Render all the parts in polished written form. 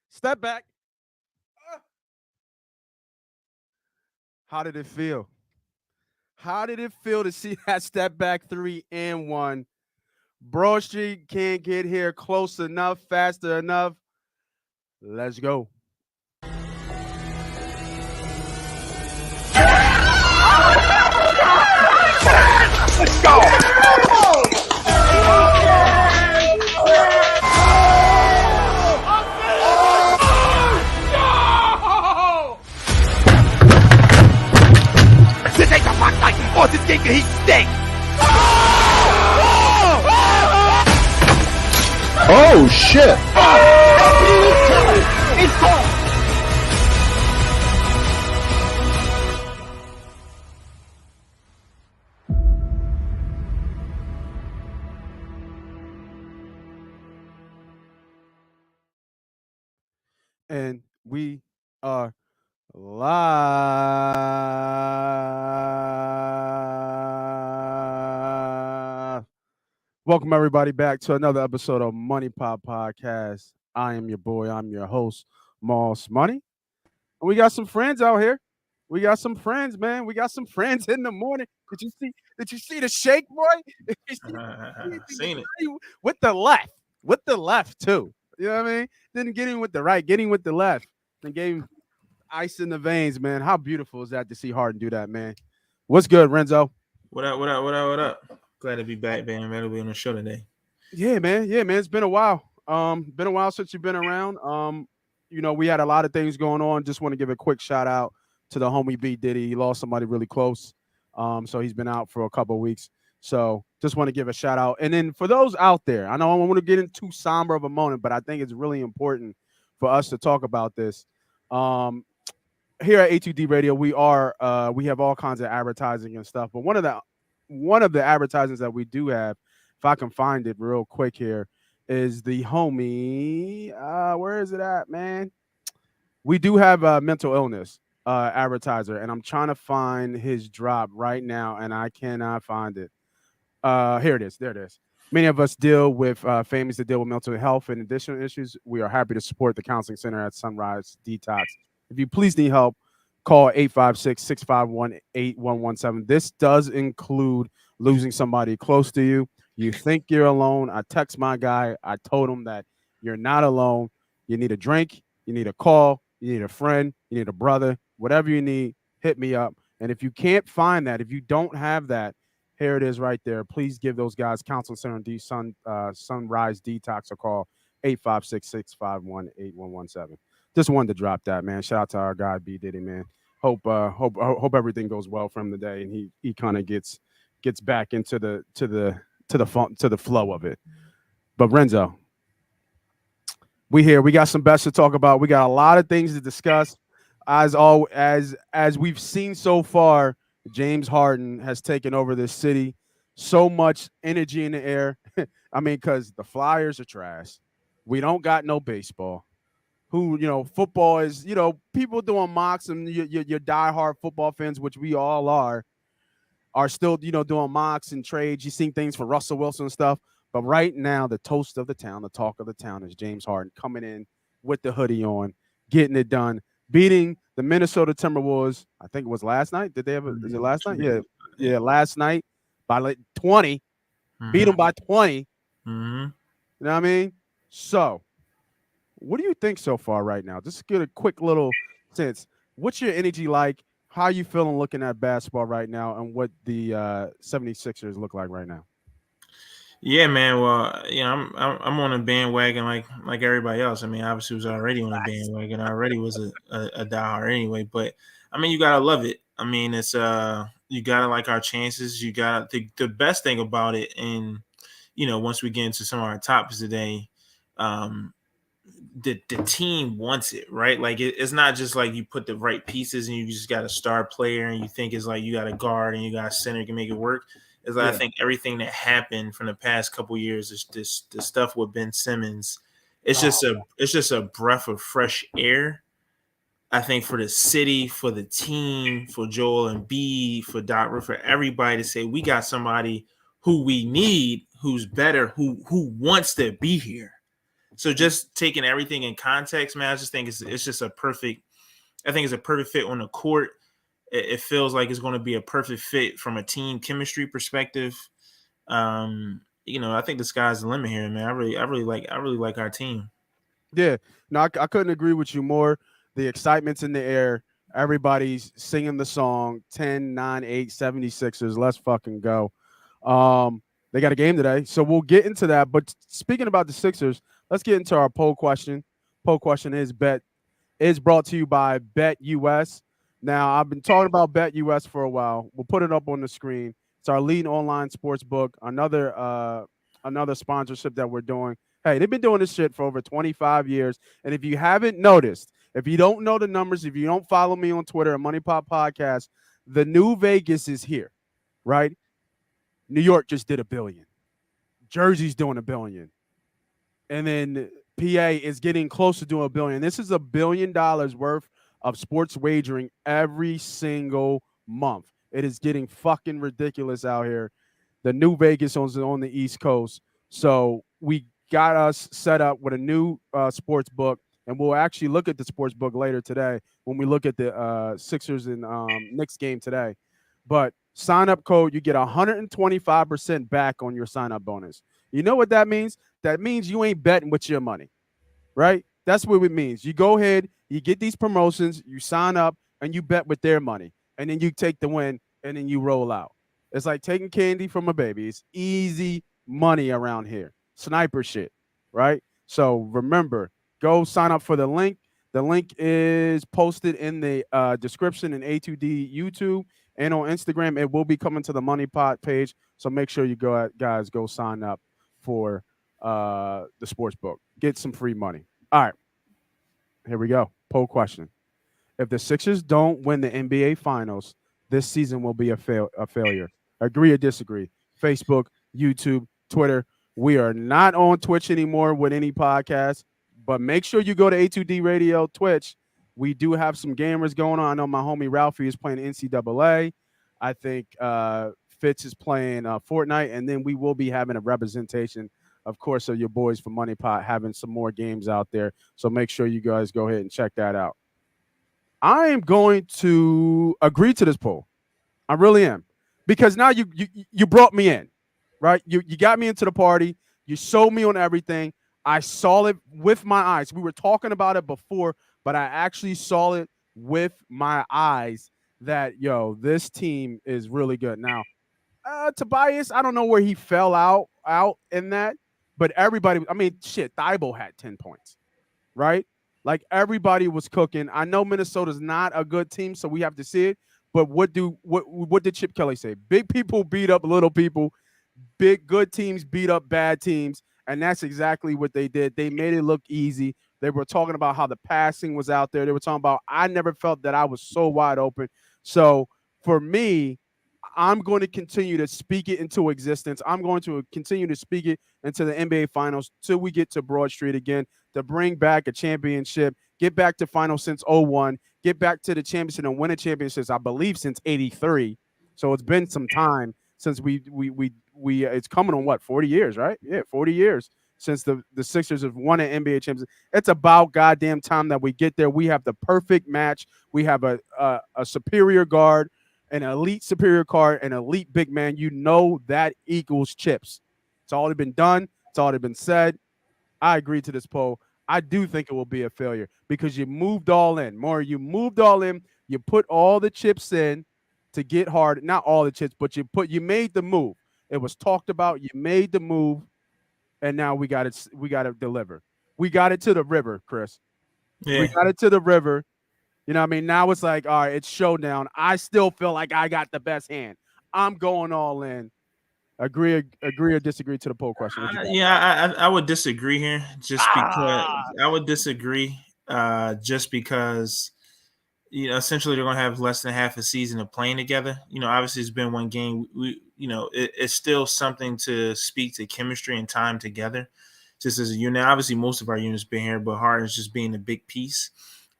Step back. How did it feel? How did it feel to see that step back 3-1? Broad Street can't get here close enough, faster enough. Let's go. Let's go. This ain't the fight night, or this game can heat stink. Oh shit! It's gone. And we are live. Welcome everybody back to another episode of Money Pop Podcast. I am your boy. I'm your host, Moss Money. And we got some friends out here. We got some friends, man. We got some friends in the morning. Did you see the shake, boy? Seen it. With the left. With the left, too. You know what I mean? Didn't get him with the right, getting with the left. And gave him ice in the veins, man. How beautiful is that to see Harden do that, man? What's good, Renzo? What up? Glad to be back, man. Ready to be on the show today. Yeah, man. It's been a while. Been a while since you've been around. We had a lot of things going on. Just want to give a quick shout out to the homie B Diddy. He lost somebody really close. So he's been out for a couple of weeks. So just want to give a shout out. And then for those out there, I know I don't want to get into too somber of a moment, but I think it's really important for us to talk about this. Here at A2D Radio, we have all kinds of advertising and stuff. But one of the advertisements that we do have, if I can find it real quick here, is the homie. Where is it at, man? We do have a mental illness advertiser, and I'm trying to find his drop right now, and I cannot find it. Here it is. There it is. Many of us deal with families that deal with mental health and additional issues. We are happy to support the counseling center at Sunrise Detox. If you please need help, call 856-651-8117. This does include losing somebody close to you. You think you're alone. I text my guy. I told him that you're not alone. You need a drink. You need a call. You need a friend. You need a brother. Whatever you need, hit me up. And if you can't find that, if you don't have that, here it is right there. Please give those guys, Counseling Center and Sunrise Detox, a call, 856-651-8117. Just wanted to drop that, man. Shout out to our guy, B Diddy, man. Hope everything goes well for him today, and he kind of gets back into the flow of it. But Renzo, we here. We got some bets to talk about. We got a lot of things to discuss. As we've seen so far, James Harden has taken over this city. So much energy in the air. I mean, because the Flyers are trash. We don't got no baseball. Football is, people doing mocks, and your diehard football fans, which we all are still, doing mocks and trades. You've seen things for Russell Wilson and stuff. But right now, the toast of the town, the talk of the town is James Harden coming in with the hoodie on, getting it done, beating the Minnesota Timberwolves. I think it was last night. Did they have is it last night? Yeah, last night by like 20. Beat them by 20. Mm-hmm. You know what I mean? So, what do you think so far right now? Just get a quick little sense. What's your energy like? How are you feeling looking at basketball right now, and what the 76ers look like right now? Yeah, man. Well, I'm on a bandwagon like everybody else. I mean, obviously was already on a bandwagon. I already was a diehard anyway. But I mean, you gotta love it. I mean, it's you gotta like our chances. You got the best thing about it, and once we get into some of our topics today, the team wants it, right? Like it's not just like you put the right pieces and you just got a star player and you think it's like you got a guard and you got a center you can make it work. It's like, I think everything that happened from the past couple years is the stuff with Ben Simmons. It's just a breath of fresh air. I think for the city, for the team, for Joel Embiid, for Doc Rivers, for everybody to say we got somebody who we need, who's better, who wants to be here. So just taking everything in context, man, I just think it's just a perfect. I think it's a perfect fit on the court. It feels like it's going to be a perfect fit from a team chemistry perspective. I think the sky's the limit here, man. I really like our team. Yeah, no, I couldn't agree with you more. The excitement's in the air. Everybody's singing the song 10, 9, 8, 76ers. Let's fucking go. They got a game today, so we'll get into that. But speaking about the Sixers, let's get into our poll question. Poll question is brought to you by Bet US. Now, I've been talking about Bet US for a while. We'll put it up on the screen. It's our leading online sports book. Another sponsorship that we're doing. Hey, they've been doing this shit for over 25 years. And if you haven't noticed, if you don't know the numbers, if you don't follow me on Twitter at Money Pop Podcast, the new Vegas is here, right? New York just did $1 billion. Jersey's doing $1 billion. And then PA is getting close to doing $1 billion. This is $1 billion worth of sports wagering every single month. It is getting fucking ridiculous out here. The new Vegas on the East Coast. So we got us set up with a new sports book, and we'll actually look at the sports book later today when we look at the Sixers and Knicks game today. But sign up code, you get 125% back on your sign up bonus. You know what that means? That means you ain't betting with your money, right? That's what it means. You go ahead, you get these promotions, you sign up, and you bet with their money, and then you take the win, and then you roll out. It's like taking candy from a baby. It's easy money around here. Sniper shit, right? So remember, go sign up for the link. The link is posted in the description in A2D YouTube and on Instagram. It will be coming to the Money Pot page. So make sure you guys go sign up for the sports book. Get some free money. All right, here we go. Poll question. If the Sixers don't win the NBA Finals, this season will be a failure. Agree or disagree? Facebook, YouTube, Twitter. We are not on Twitch anymore with any podcast, but make sure you go to A2D Radio Twitch. We do have some gamers going on. I know my homie Ralphie is playing NCAA. I think Fitz is playing Fortnite, and then we will be having a representation, of course, of your boys from Money Pot having some more games out there. So make sure you guys go ahead and check that out. I am going to agree to this poll. I really am. Because now you brought me in, right? You got me into the party. You sold me on everything. I saw it with my eyes. We were talking about it before, but I actually saw it with my eyes that, this team is really good. Now, Tobias, I don't know where he fell out in that, but everybody, Thibault had 10 points, right? Like everybody was cooking. I know Minnesota's not a good team, so we have to see it. But what did Chip Kelly say? Big people beat up little people. Big good teams beat up bad teams. And that's exactly what they did. They made it look easy. They were talking about how the passing was out there. They were talking about, I never felt that I was so wide open. So for me, I'm going to continue to speak it into existence. I'm going to continue to speak it into the NBA Finals till we get to Broad Street again, to bring back a championship, get back to finals since 2001, get back to the championship and win a championship, I believe, since 83. So it's been some time since we it's coming on 40 years, right? Yeah, 40 years since the Sixers have won an NBA championship. It's about goddamn time that we get there. We have the perfect match. We have a superior guard, an elite superior guard, an elite big man. You know that equals chips. It's already been done. It's already been said. I agree to this poll. I do think it will be a failure because you moved all in. You moved all in. You put all the chips in to get Harden. Not all the chips, but you made the move. It was talked about. You made the move, and now we got it. We got to deliver. We got it to the river, Chris. Yeah. We got it to the river. You know what I mean? Now it's like, all right, it's showdown. I still feel like I got the best hand. I'm going all in. Agree or disagree to the poll question? I would disagree here just because I would disagree just because essentially they're going to have less than half a season of playing together. Obviously it's been one game. It's still something to speak to chemistry and time together just as a unit. Obviously most of our units been here, but Harden's just being a big piece.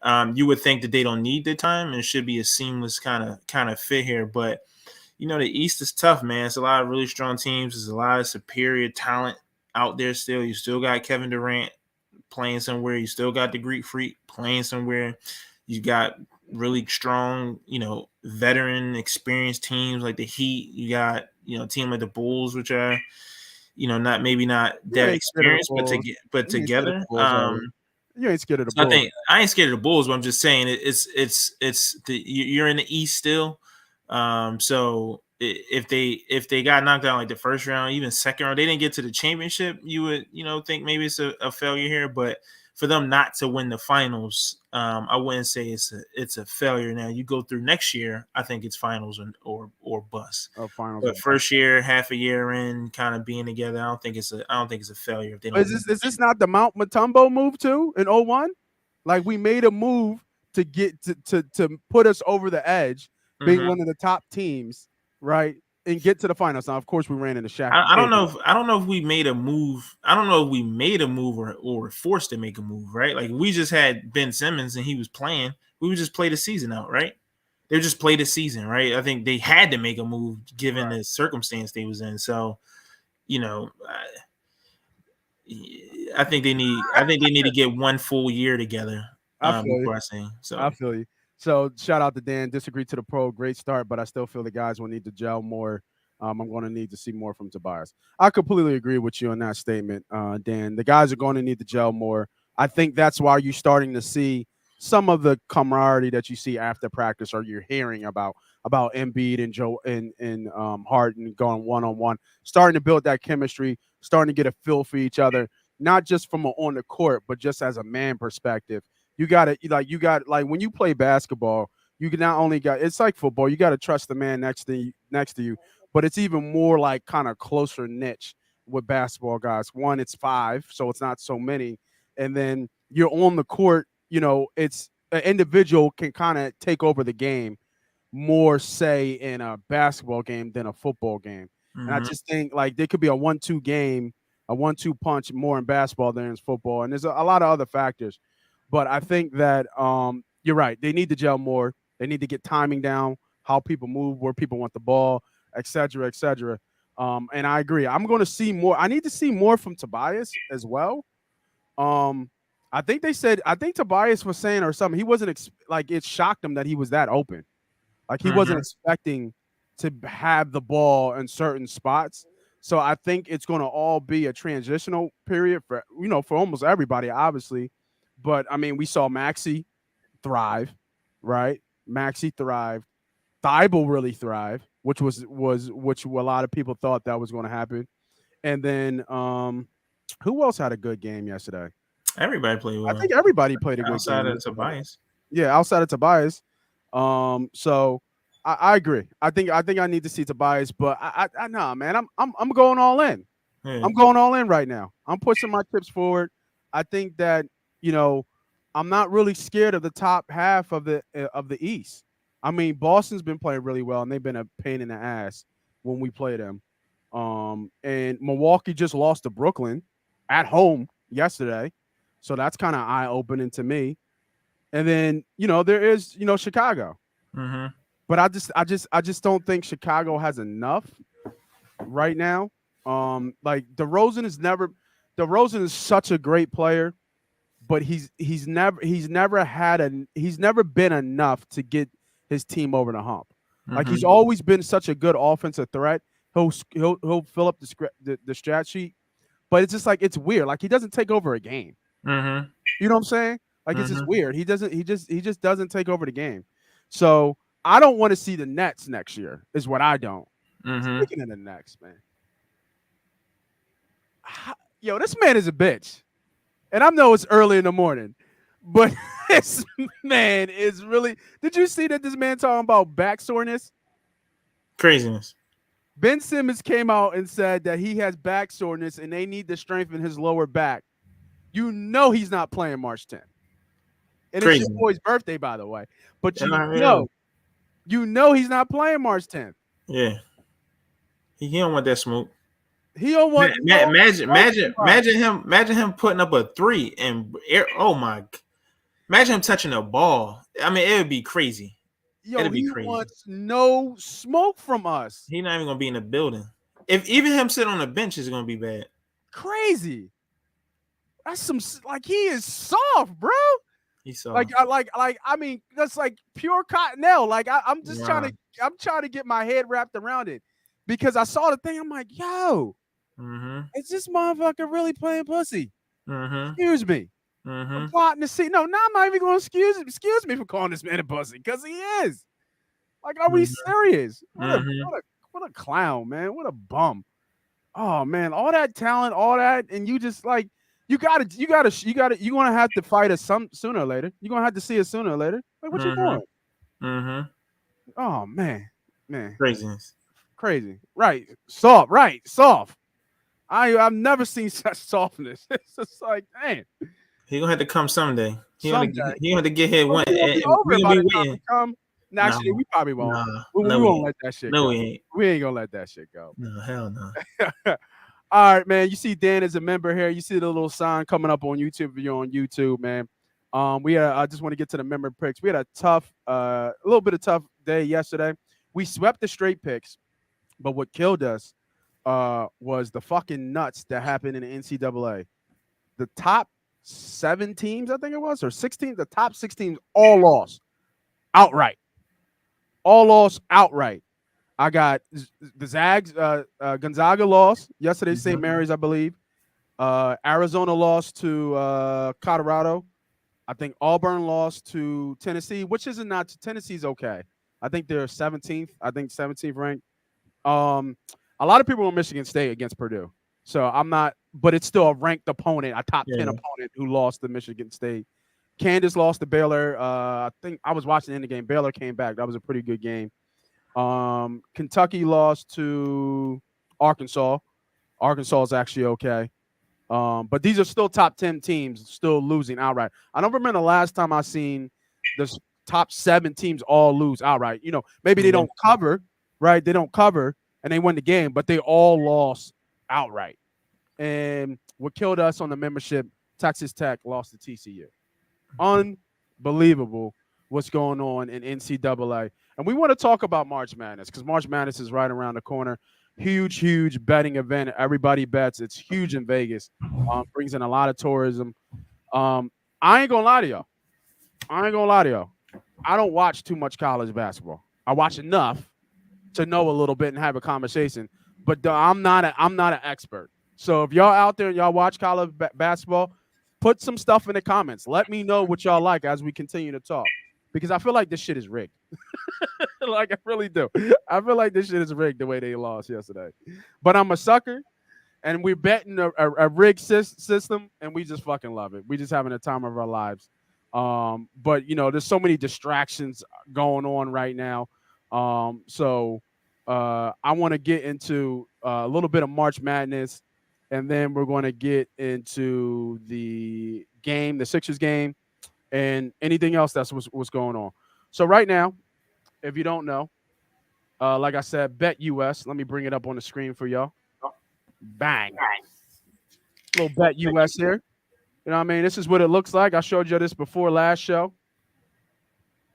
You would think that they don't need the time and it should be a seamless kind of fit here, but the East is tough, man. It's a lot of really strong teams. There's a lot of superior talent out there still. You still got Kevin Durant, playing somewhere. You still got the Greek Freak playing somewhere. You got really strong, veteran, experienced teams like the Heat. You got, a team like the Bulls, which are, not that experienced, but together. You ain't scared of the So Bulls. I ain't scared of the Bulls, but I'm just saying you're in the East still. So if they got knocked out like the first round, even second round, they didn't get to the championship, you would think maybe it's a failure here. But for them not to win the finals, I wouldn't say it's a failure. Now you go through next year, I think it's finals or bust. Finals. But first year, half a year in, kind of being together, I don't think it's a failure if they don't. Is this not the Mount Mutombo move too in 01? Like we made a move to get to put us over the edge, being one of the top teams, right, and get to the finals. Now, of course, we ran into Shaq. I don't know if we made a move. I don't know if we made a move or were forced to make a move, right? Like we just had Ben Simmons and he was playing. We would just play the season out, right? They just played the season, right? I think they had to make a move given the circumstance they was in. So, I think they need to get one full year together. I feel you. So shout out to Dan. Disagree to the pro. Great start, but I still feel the guys will need to gel more. I'm going to need to see more from Tobias. I completely agree with you on that statement, Dan. The guys are going to need to gel more. I think that's why you're starting to see some of the camaraderie that you see after practice, or you're hearing about Embiid and Joe and Harden going one-on-one, starting to build that chemistry, starting to get a feel for each other, not just from on the court, but just as a man perspective. You got when you play basketball, you can not only it's like football, you got to trust the man next to you, but it's even more like kind of closer niche with basketball guys. One, it's 5, so it's not so many, and then you're on the court. It's an individual can kind of take over the game more, say, in a basketball game than a football game. And I just think like there could be a 1-2 game, a 1-2 punch more in basketball than in football, and there's a lot of other factors. But I think that you're right. They need to gel more. They need to get timing down, how people move, where people want the ball, et cetera, et cetera. And I agree. I'm going to see more. I need to see more from Tobias as well. I think Tobias was saying or something. He wasn't it shocked him that he was that open. Like he wasn't expecting to have the ball in certain spots. So I think it's going to all be a transitional period for almost everybody, obviously. But I mean, we saw Maxey thrive, right? Maxey thrived. Thibault really thrived, which a lot of people thought that was going to happen. And then who else had a good game yesterday? Everybody played well. I think everybody played a good game. Outside of Tobias. Yeah, outside of Tobias. So I agree. I think I need to see Tobias, but I know, man. I'm going all in. Yeah. I'm going all in right now. I'm pushing my chips forward. I think that I'm not really scared of the top half of the East. I mean, Boston's been playing really well, and they've been a pain in the ass when we play them. And Milwaukee just lost to Brooklyn at home yesterday, so that's kind of eye-opening to me. And then there is Chicago, but I just don't think Chicago has enough right now. Like DeRozan is such a great player. But he's never been enough to get his team over the hump. Like he's always been such a good offensive threat. He'll fill up the stat sheet, but it's just like it's weird. Like he doesn't take over a game. You know what I'm saying? Like it's just weird. He just doesn't take over the game. So I don't want to see the Nets next year. Is what I don't. Speaking of the Nets, man. Yo, this man is a bitch. And I know it's early in the morning, but this man is really – did you see that this man talking about back soreness? Craziness. Ben Simmons came out and said that he has back soreness and they need to strengthen his lower back. He's not playing March 10th. And It's your boy's birthday, by the way. But he's not playing March 10th. Yeah. He don't want that smoke. He don't want. Imagine him putting up a 3 and imagine him touching a ball. I mean, it would be crazy. It'd be crazy. He wants no smoke from us. He's not even gonna be in the building. If even him sitting on the bench is gonna be bad. Crazy. That's some like he is soft, bro. He saw. I mean, that's like pure cottonelle. Like I'm just Wow. trying to get my head wrapped around it because I saw the thing. I'm like, yo, is this motherfucker really playing pussy? Excuse me. I'm plotting to see. No, now I'm not even going to excuse me for calling this man a pussy because he is. Like, are we serious? What a clown, man. What a bum. Oh man, all that talent, all that, and you just like you're gonna have to fight us sooner or later. You're gonna have to see us sooner or later. Like, what you doing? Oh man. Craziness. Crazy. Right. Soft. I've never seen such softness. It's just like, man. He gonna have to come someday. He gonna have to get here We'll one. be over by the time he come. No, actually, we probably won't. We won't let that shit go. We ain't gonna let that shit go. No, hell no. All right, man. You see Dan is a member here. You see the little sign coming up on YouTube if you're on YouTube, man. I just want to get to the member picks. We had a little bit of tough day yesterday. We swept the straight picks, but what killed us was the fucking nuts that happened in the NCAA. The top 7 teams, I think it was, or 16, the top 6 teams all lost outright. All lost outright. I got the Zags, Gonzaga lost yesterday, St. Mary's, I believe. Arizona lost to Colorado. I think Auburn lost to Tennessee, which isn't not Tennessee's okay. I think they're 17th. I think 17th ranked. A lot of people in Michigan State against Purdue. So I'm not, but it's still a ranked opponent, a top 10 opponent who lost to Michigan State. Kansas lost to Baylor. I think I was watching in the game. Baylor came back. That was a pretty good game. Kentucky lost to Arkansas. Arkansas is actually okay. But these are still top 10 teams still losing outright. I don't remember the last time I seen the top 7 teams all lose outright. You know, maybe they don't cover, right? They don't cover and they win the game, but they all lost outright. And what killed us on the membership, Texas Tech lost to TCU. Unbelievable what's going on in NCAA. And we want to talk about March Madness because March Madness is right around the corner. Huge betting event. Everybody bets. It's huge in Vegas. Brings in a lot of tourism. I ain't gonna lie to y'all. I don't watch too much college basketball. I watch enough to know a little bit and have a conversation. But I'm not an expert. So if y'all out there, y'all watch college basketball, put some stuff in the comments. Let me know what y'all like as we continue to talk. Because I feel like this shit is rigged. Like, I really do. I feel like this shit is rigged the way they lost yesterday. But I'm a sucker, and we're betting a rigged system, and we just fucking love it. We just having a time of our lives. But, you know, there's so many distractions going on right now. So I want to get into a little bit of March Madness, and then we're going to get into the game, the Sixers game, and anything else that's what's going on. So right now, if you don't know, like I said, Bet US. Let me bring it up on the screen for y'all. Bang. Little Bet US here. You know what I mean? This is what it looks like. I showed you this before last show.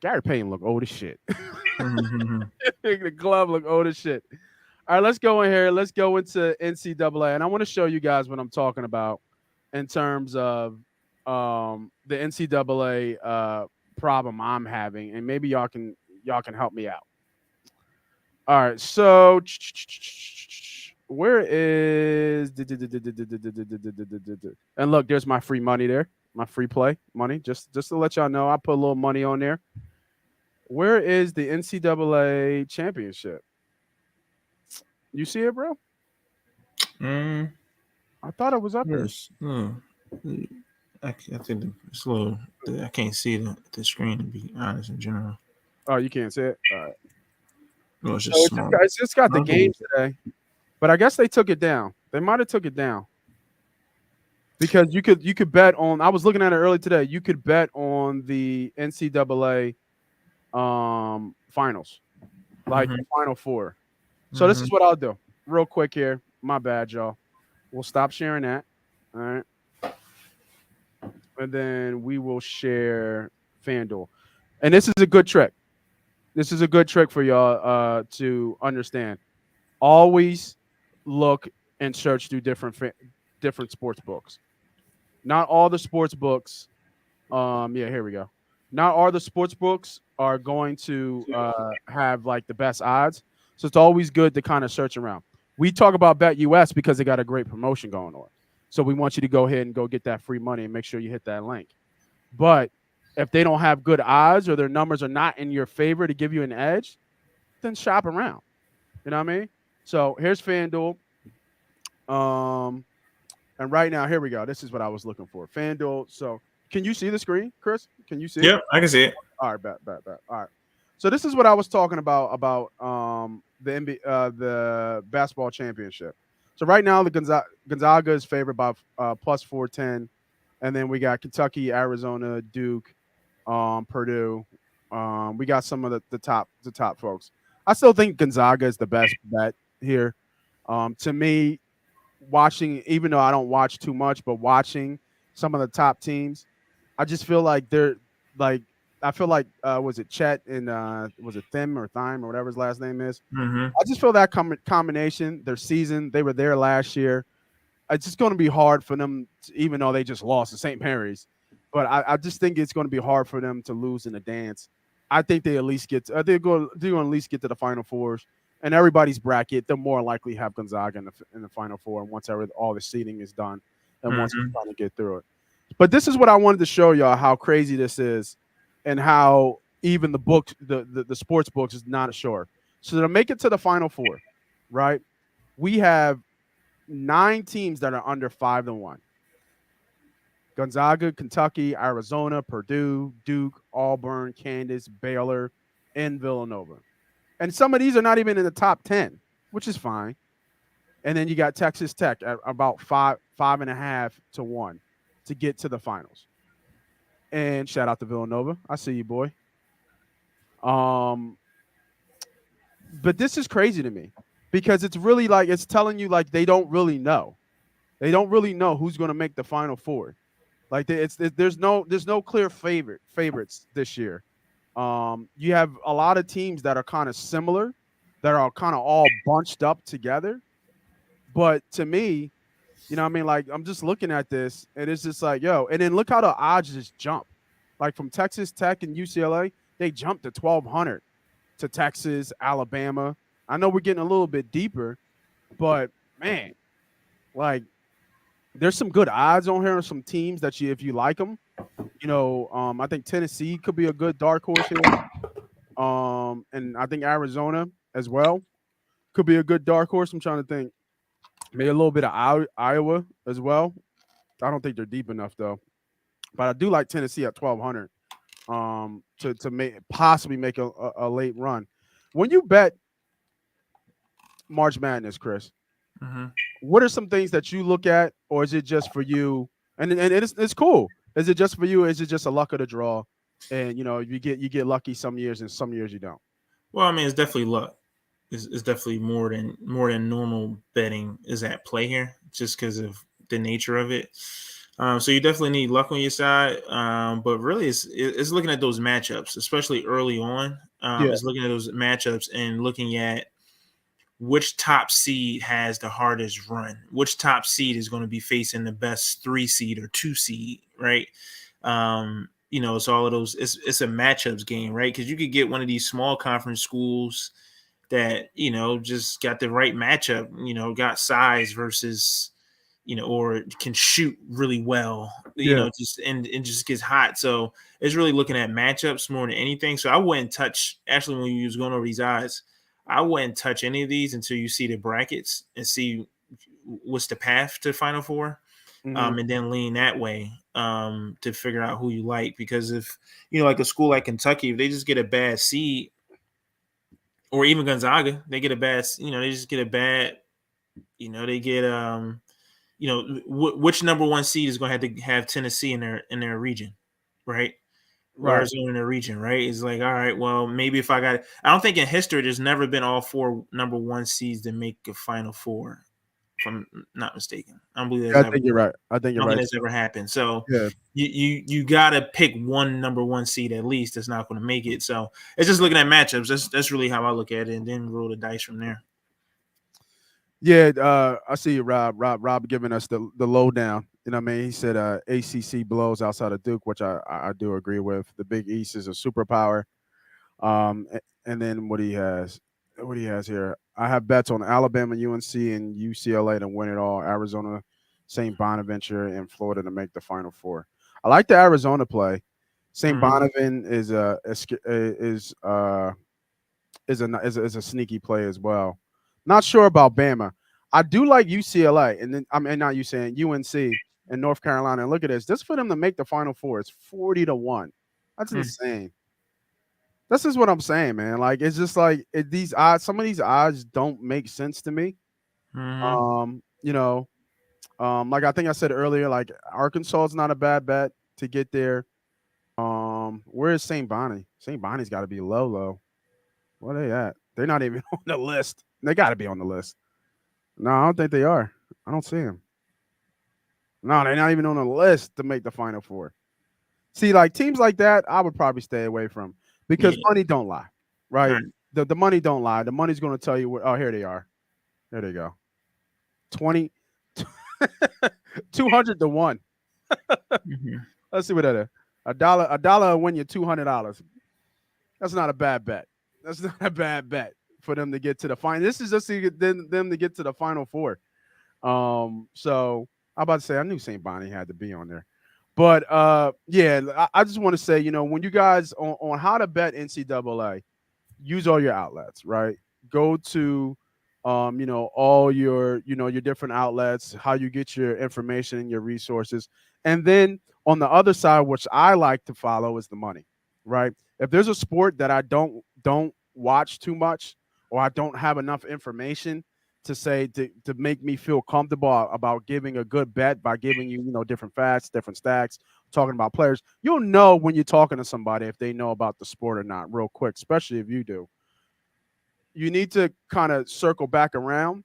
Gary Payton look old as shit. The glove look old as shit. All right, let's go in here. Let's go into NCAA. And I want to show you guys what I'm talking about in terms of the NCAA problem I'm having, and maybe y'all can help me out. All right, so where is and look, there's my free money there, my free play money. Just to let y'all know, I put a little money on there. Where is the NCAA championship? You see it, bro? I thought it was up there. I think it's a little. I can't see the screen, to be honest, in general. Oh, you can't see it? All right. No, it's just small. It's just got the games today. But I guess they took it down. They might have took it down. Because you could bet on, I was looking at it earlier today, you could bet on the NCAA finals. Like Final Four. So this is what I'll do. Real quick here. My bad, y'all. We'll stop sharing that. All right. And then we will share FanDuel. And this is a good trick. This is a good trick for y'all to understand. Always look and search through different sports books. not all the sports books. Yeah, here we go. Not all the sports books are going to have like the best odds, so it's always good to kind of search around. We talk about Bet US because they got a great promotion going on, so we want you to go ahead and go get that free money and make sure you hit that link. But if they don't have good odds or their numbers are not in your favor to give you an edge, then shop around. You know what I mean? So here's FanDuel. And right now, here we go. This is what I was looking for. FanDuel. So can you see the screen, Chris? Can you see it? Yep, I can see it. All right, bet. All right. So this is what I was talking about the basketball championship. So right now, the Gonzaga is favored by plus 410, and then we got Kentucky, Arizona, Duke, Purdue. We got some of the top folks. I still think Gonzaga is the best bet here. To me, watching, even though I don't watch too much, but watching some of the top teams, I just feel like they're like, I feel like was it Chet and was it Thimne or whatever his last name is? Mm-hmm. I just feel that combination, their season, they were there last year. It's just going to be hard for them, even though they just lost to St. Mary's. But I just think it's going to be hard for them to lose in the dance. I think they at least get. They're going to at least get to the Final Fours. And everybody's bracket, they'll more likely have Gonzaga in the Final Four once all the seeding is done and once we're trying to get through it. But this is what I wanted to show y'all, how crazy this is and how even the sports books is not sure. So to make it to the Final Four, right, we have 9 teams that are under 5-1. Gonzaga, Kentucky, Arizona, Purdue, Duke, Auburn, Kansas, Baylor, and Villanova. And some of these are not even in the top 10, which is fine. And then you got Texas Tech at about 5.5 to 1 to get to the finals. And shout out to Villanova. I see you, boy. But this is crazy to me because it's really like it's telling you like they don't really know. They don't really know who's going to make the Final Four. Like there's no clear favorites this year. You have a lot of teams that are kind of similar, that are kind of all bunched up together. But to me, you know what I mean? Like, I'm just looking at this, and it's just like, yo, and then look how the odds just jump. Like, from Texas Tech and UCLA, they jumped to 1,200 to Texas, Alabama. I know we're getting a little bit deeper, but, man, like, there's some good odds on here on some teams that if you like them. You know, I think Tennessee could be a good dark horse here. And I think Arizona as well could be a good dark horse. I'm trying to think. Maybe a little bit of Iowa as well. I don't think they're deep enough though. But I do like Tennessee at 1,200 to possibly make a late run. When you bet March Madness, Chris, what are some things that you look at, or is it just for you? And it's cool. Is it just for you? Or is it just a luck of the draw? And you know, you get lucky some years, and some years you don't. Well, I mean, it's definitely luck. It's definitely more than normal betting is at play here, just because of the nature of it. So you definitely need luck on your side. But really, it's looking at those matchups, especially early on. It's looking at those matchups and looking at which top seed has the hardest run, which top seed is going to be facing the best 3 seed or 2 seed, right? You know, it's all of those. It's a matchups game, right? Because you could get one of these small conference schools that, you know, just got the right matchup, you know, got size versus, you know, or can shoot really well, you know, just and just gets hot. So it's really looking at matchups more than anything. So I wouldn't touch, actually, when you was going over these odds, I wouldn't touch any of these until you see the brackets and see what's the path to Final Four, and then lean that way to figure out who you like. Because if, you know, like a school like Kentucky, if they just get a bad seed, or even Gonzaga, they get a bad, you know, they just get a bad, you know, they get, you know, which number 1 seed is going to have Tennessee in their region, right? Arizona in their region, right? It's like, all right, well, maybe if I don't think in history there's never been all 4 number 1 seeds to make a Final Four, if I'm not mistaken. I don't believe I think you're right. I think you're right. That's ever happened. So you gotta pick one number 1 seed at least that's not going to make it. So it's just looking at matchups. That's really how I look at it, and then roll the dice from there. Yeah, I see you, Rob giving us the lowdown. You know what I mean? He said ACC blows outside of Duke, which I do agree with. The Big East is a superpower. And then what he has here. I have bets on Alabama, UNC, and UCLA to win it all. Arizona, St. Bonaventure, and Florida to make the Final Four. I like the Arizona play. St. Bonaventure is a sneaky play as well. Not sure about Bama. I do like UCLA, and then I mean not you saying UNC and North Carolina. And look at this. Just for them to make the Final Four, it's 40-1. That's insane. This is what I'm saying, man. Like it's just like these odds. Some of these odds don't make sense to me. You know, like I think I said earlier, like Arkansas is not a bad bet to get there. Where is St. Bonnie? St. Bonnie's got to be low, low. Where are they at? They're not even on the list. They got to be on the list. No, I don't think they are. I don't see them. No, they're not even on the list to make the Final Four. See, like teams like that, I would probably stay away from because money don't lie, right? The money don't lie. The money's going to tell you where. Oh, here they are. There they go. 200-1. Let's see what that is. A dollar will win you $200. That's not a bad bet. That's not a bad bet for them to get to the final. This is just to get them to get to the Final Four. So I'm about to say I knew St. Bonnie had to be on there. But yeah, I just want to say, you know, when you guys on how to bet NCAA, use all your outlets, right? Go to you know, all your, you know, your different outlets, how you get your information and your resources. And then on the other side, which I like to follow is the money, right? If there's a sport that I don't watch too much or I don't have enough information to say to make me feel comfortable about giving a good bet by giving you, you know, different facts, different stacks, talking about players, you'll know when you're talking to somebody if they know about the sport or not real quick, especially if you do. You need to kind of circle back around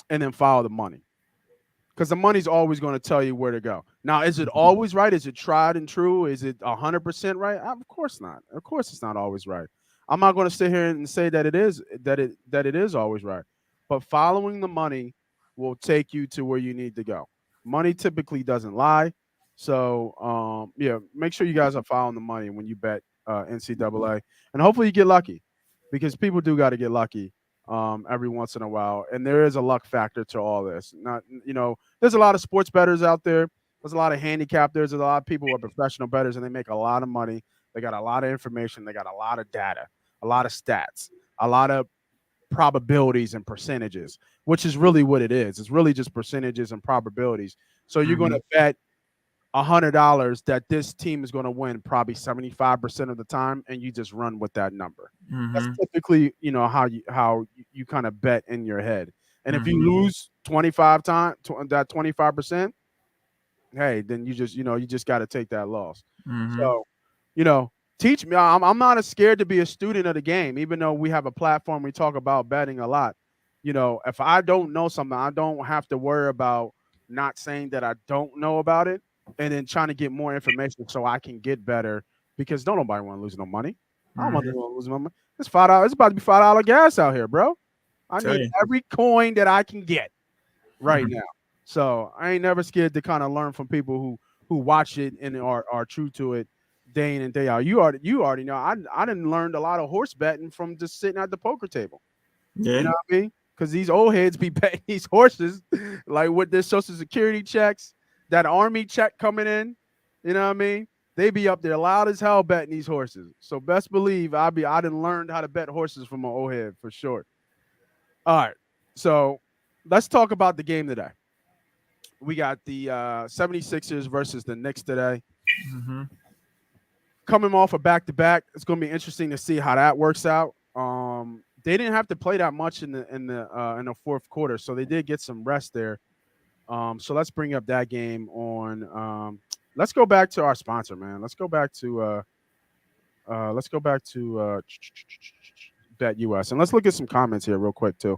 and then follow the money because the money's always going to tell you where to go. Now, is it always right? Is it tried and true? Is it 100% right? Of course not. Of course, it's not always right. I'm not going to sit here and say that it is always right. But following the money will take you to where you need to go. Money typically doesn't lie. So, yeah, make sure you guys are following the money when you bet NCAA, and hopefully you get lucky because people do got to get lucky every once in a while, and there is a luck factor to all this. Not, you know, there's a lot of sports bettors out there. There's a lot of handicappers. There's a lot of people who are professional bettors, and they make a lot of money. They got a lot of information. They got a lot of data, a lot of stats, a lot of probabilities and percentages, which is really what it is. It's really just percentages and probabilities. So you're going to bet $100 that this team is going to win probably 75% of the time, and you just run with that number. That's typically, you know, how you kind of bet in your head. And if you lose 25%, hey, then you just got to take that loss. So, you know, teach me. I'm not as scared to be a student of the game, even though we have a platform we talk about betting a lot. You know, if I don't know something, I don't have to worry about not saying that I don't know about it and then trying to get more information so I can get better because don't nobody want to lose no money. I don't want to lose no money. It's $5. It's about to be $5 gas out here, bro. I need every coin that I can get right now. So I ain't never scared to kind of learn from people who watch it and are true to it day in and day out. You already know. I didn't learned a lot of horse betting from just sitting at the poker table. Yeah. You know what I mean? Because these old heads be betting these horses like with their social security checks, that army check coming in. You know what I mean? They be up there loud as hell betting these horses. So best believe I done learned how to bet horses from my old head for sure. All right. So let's talk about the game today. We got the 76ers versus the Knicks today. Coming off a back-to-back, it's going to be interesting to see how that works out. They didn't have to play that much in the fourth quarter, so they did get some rest there. So let's bring up that game on. Let's go back to our sponsor, man. Let's go back to Bet US, and let's look at some comments here real quick too.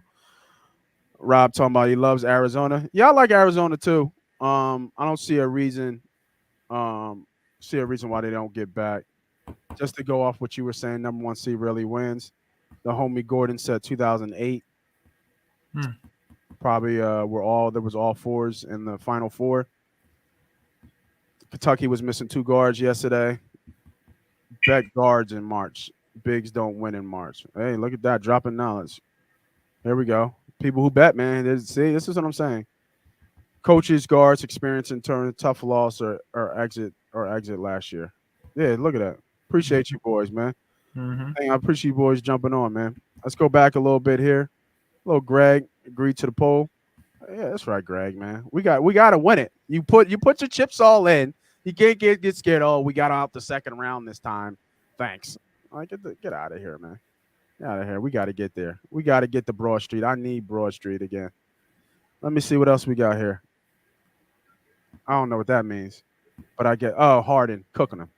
Rob talking about he loves Arizona. Yeah, I like Arizona too. I don't see a reason why they don't get back. Just to go off what you were saying, number one seed really wins. The homie Gordon said 2008. Probably there was all fours in the Final Four. Kentucky was missing 2 guards yesterday. Bet guards in March. Bigs don't win in March. Hey, look at that, dropping knowledge. Here we go. People who bet, man. See, this is what I'm saying. Coaches, guards, experience in turn, tough loss or exit last year. Yeah, look at that. Appreciate you boys, man. Hey, I appreciate you boys jumping on, man. Let's go back a little bit here. Little Greg agreed to the poll. Yeah, that's right, Greg, man. We got to win it. You put your chips all in. You can't get scared. Oh, we got out the second round this time. Thanks. All right, get out of here, man. Get out of here. We got to get there. We got to get to Broad Street. I need Broad Street again. Let me see what else we got here. I don't know what that means, but I get Harden cooking them.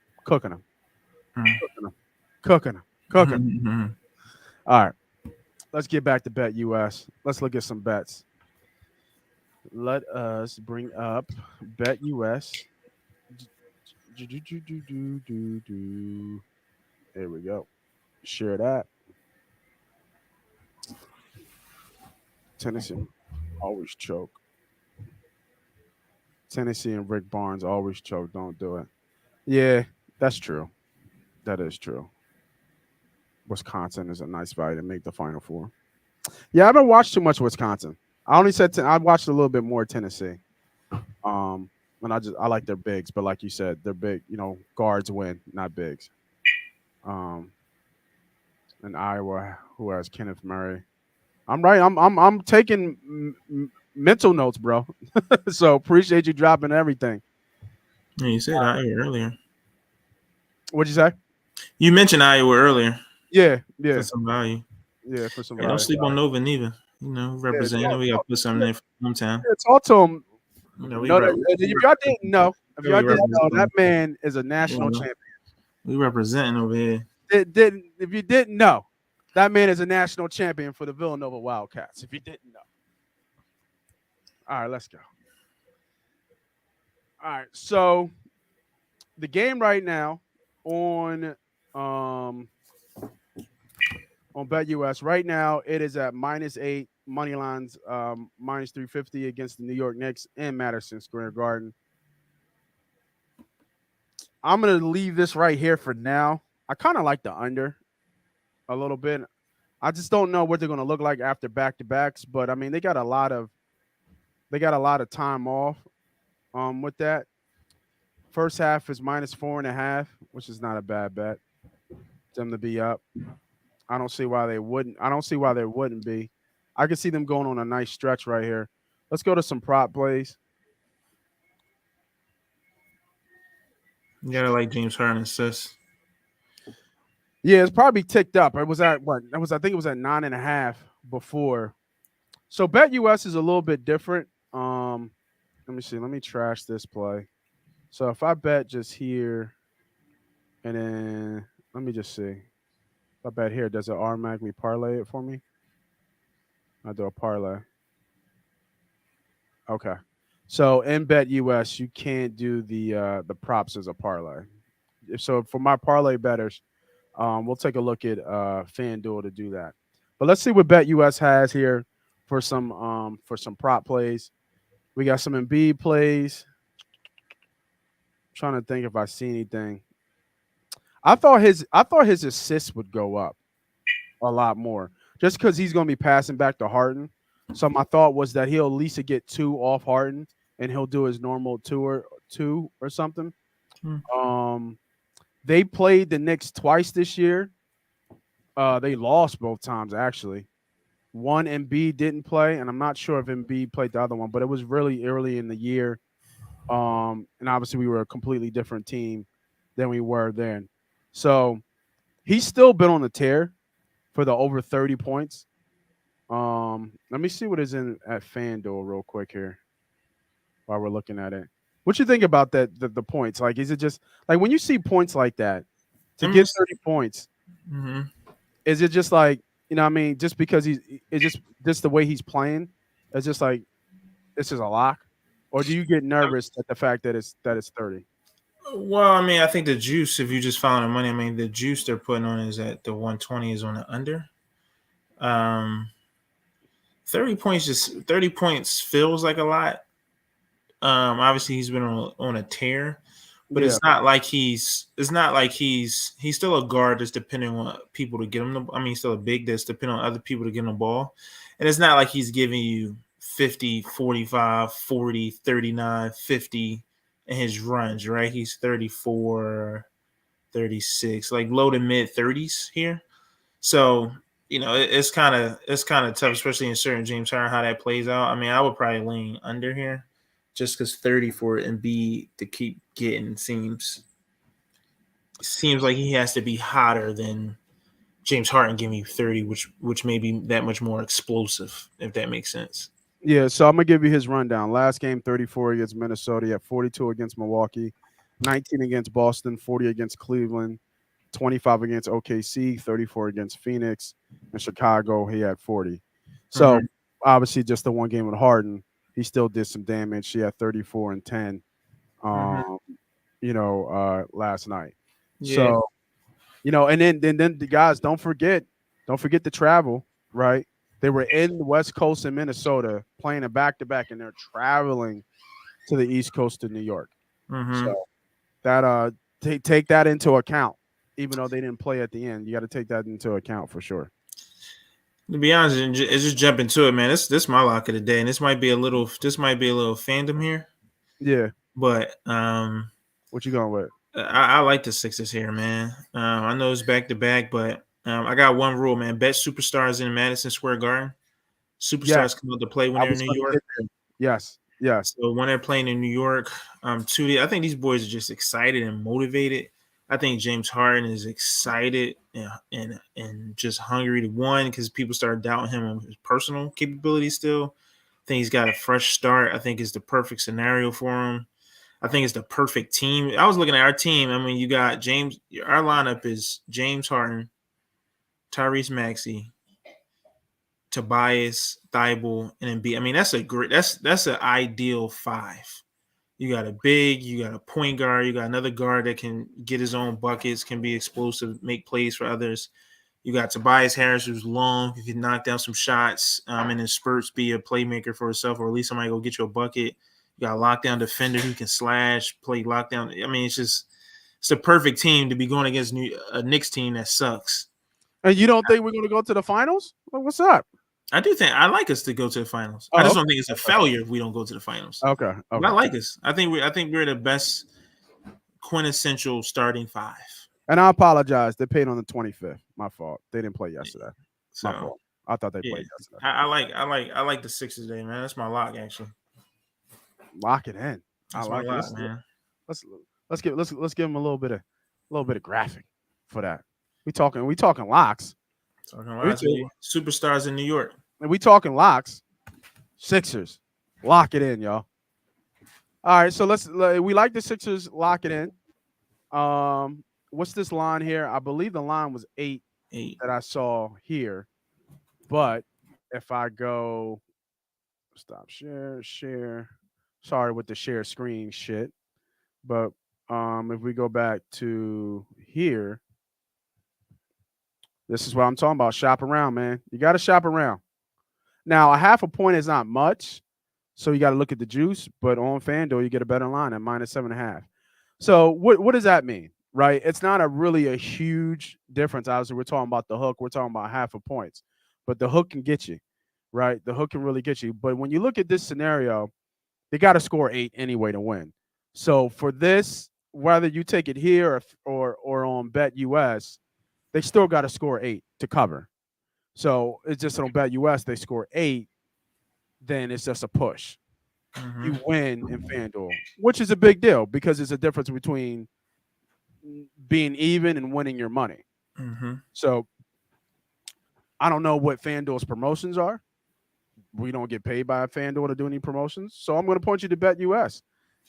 All right, let's get back to Bet US. Let's look at some bets. Let us bring up Bet US. There we go. Share that. Tennessee always choke. Tennessee and Rick Barnes always choke. Don't do it. Yeah, that's true. That is true. Wisconsin is a nice value to make the Final Four. Yeah, I haven't watched too much Wisconsin. I only said I watched a little bit more Tennessee. And I like their bigs, but like you said, they're big. Guards win, not bigs. And Iowa, who has Kenneth Murray. I'm right. I'm taking mental notes, bro. So appreciate you dropping everything. Yeah, you said Iowa earlier. What'd you say? You mentioned Iowa earlier. Yeah. For some value. Yeah, for some Hey, value. don't sleep on Nova neither. Representing. We got to put something in for hometown. Yeah, talk to him. If y'all didn't know, that man is a national champion. We representing over here. If you didn't know, that man is a national champion for the Villanova Wildcats. If you didn't know. All right, let's go. All right, so the game right now on BetUS right now it is at -8 money lines, -350 against the New York Knicks in Madison Square Garden. I'm gonna leave this right here for now. I kind of like the under a little bit. I just don't know what they're gonna look like after back-to-backs, but I mean they got a lot of time off with that. First half is -4.5, which is not a bad bet. Them to be up. I don't see why they wouldn't. I don't see why there wouldn't be. I can see them going on a nice stretch right here. Let's go to some prop plays. You gotta like James Harden assists. Yeah, it's probably ticked up. It was at what? I think it was at 9.5 before. So BetUS is a little bit different. Let me see. Let me trash this play. So if I bet just here, and then let me just see. If I bet here, does it automatically parlay it for me? I do a parlay. Okay. So in BetUS, you can't do the props as a parlay. So for my parlay bettors, we'll take a look at FanDuel to do that. But let's see what BetUS has here for some prop plays. We got some Embiid plays. I'm trying to think if I see anything. I thought his assists would go up a lot more just because he's going to be passing back to Harden. So my thought was that he'll at least get 2 off Harden and he'll do his normal 2 or something. They played the Knicks twice this year. They lost both times actually. One Embiid didn't play, and I'm not sure if Embiid played the other one, but it was really early in the year. And obviously we were a completely different team than we were then. So he's still been on the tear for the over 30 points. Let me see what is in at FanDuel real quick here while we're looking at it. What you think about that? The points, like, is it just like when you see points like that to get 30 points? Mm-hmm. Is it just like, you know what I mean? Just because it's just the way he's playing, it's just like this is a lock, or do you get nervous at the fact that it's 30? Well, I mean, I think the juice, if you just follow the money, I mean, the juice they're putting on is at the 120 is on the under. 30 points feels like a lot. Obviously he's been on a tear. but Yeah. it's not like he's still a guard that's depending on people to get him he's still a big that's depending on other people to get him the ball. And it's not like he's giving you 50, 45, 40, 39, 50 in his runs, right? He's 34, 36, like low to mid 30s here. So, it's kind of tough, especially in certain James Harden, how that plays out. I mean, I would probably lean under here just because 30 for Embiid to keep getting seems like he has to be hotter than James Harden giving you 30, which may be that much more explosive, if that makes sense. Yeah, so I'm gonna give you his rundown. Last game, 34 against Minnesota. He had 42 against Milwaukee, 19 against Boston, 40 against Cleveland, 25 against OKC, 34 against Phoenix, and Chicago. He had 40. So obviously, just the one game with Harden, he still did some damage. He had 34 and 10. Last night. Yeah. So, and then the guys, don't forget the travel, right? They were in the West Coast in Minnesota playing a back-to-back, and they're traveling to the East Coast of New York. So that take that into account. Even though they didn't play at the end, you got to take that into account for sure. To be honest, it's just jump into it, man. This my lock of the day, and this might be a little fandom here. Yeah. But what you going with? I like the Sixers here, man. I know it's back-to-back, but I got one rule, man. Bet superstars in Madison Square Garden. Superstars come out to play when they're in New York. Yes. So when they're playing in New York, I think these boys are just excited and motivated. I think James Harden is excited and just hungry to win because people start doubting him on his personal capabilities still. I think he's got a fresh start. I think it's the perfect scenario for him. I think it's the perfect team. I was looking at our team. I mean, you got James. Our lineup is James Harden, Tyrese Maxey, Tobias, Thibault, and Embiid. I mean, that's an ideal five. You got a big, you got a point guard, you got another guard that can get his own buckets, can be explosive, make plays for others. You got Tobias Harris, who's long, who can knock down some shots, and in spurts be a playmaker for himself, or at least somebody go get you a bucket. You got a lockdown defender who can slash, play lockdown. I mean, it's the perfect team to be going against a Knicks team that sucks. And you don't think we're going to go to the finals? What's up? I do think I like us to go to the finals. I just don't think it's a failure if we don't go to the finals. Okay. I like us. I think we're the best quintessential starting five. And I apologize. They played on the 25th. My fault. They didn't play yesterday. So, my fault. I thought they played yesterday. I like the Sixers today, man. That's my lock, actually. Lock it in. That's I like my lock, it. man. Let's give them a little bit of graphic for that. We talking locks. Superstars in New York. And we talking locks. Sixers. Lock it in, y'all. All right, so we like the Sixers. Lock it in. What's this line here? I believe the line was 8 that I saw here. But if I go stop share. Sorry with the share screen shit. But if we go back to here, this is what I'm talking about. Shop around, man. You got to shop around. Now, a half a point is not much, so you got to look at the juice. But on FanDuel, you get a better line at -7.5. So what does that mean, right? It's not really a huge difference. Obviously, we're talking about the hook. We're talking about half a points. But the hook can get you, right? The hook can really get you. But when you look at this scenario, they got to score 8 anyway to win. So for this, whether you take it here or on BetUS, they still got to score 8 to cover. So it's just on BetUS, they score 8, then it's just a push. You win in FanDuel, which is a big deal because it's a difference between being even and winning your money. So I don't know what FanDuel's promotions are. We don't get paid by FanDuel to do any promotions. So I'm going to point you to BetUS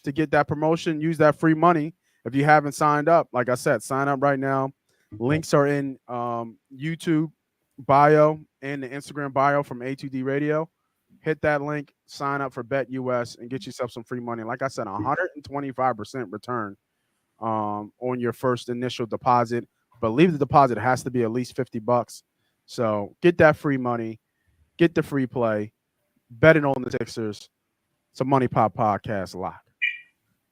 to get that promotion. Use that free money. If you haven't signed up, like I said, sign up right now. Links are in YouTube bio and the Instagram bio from A2D Radio. Hit that link, sign up for BetUS, and get yourself some free money. Like I said, 125% return on your first initial deposit. But leave the deposit has to be at least $50. So get that free money, get the free play, bet it on the Sixers. It's a Money Pop Podcast lock.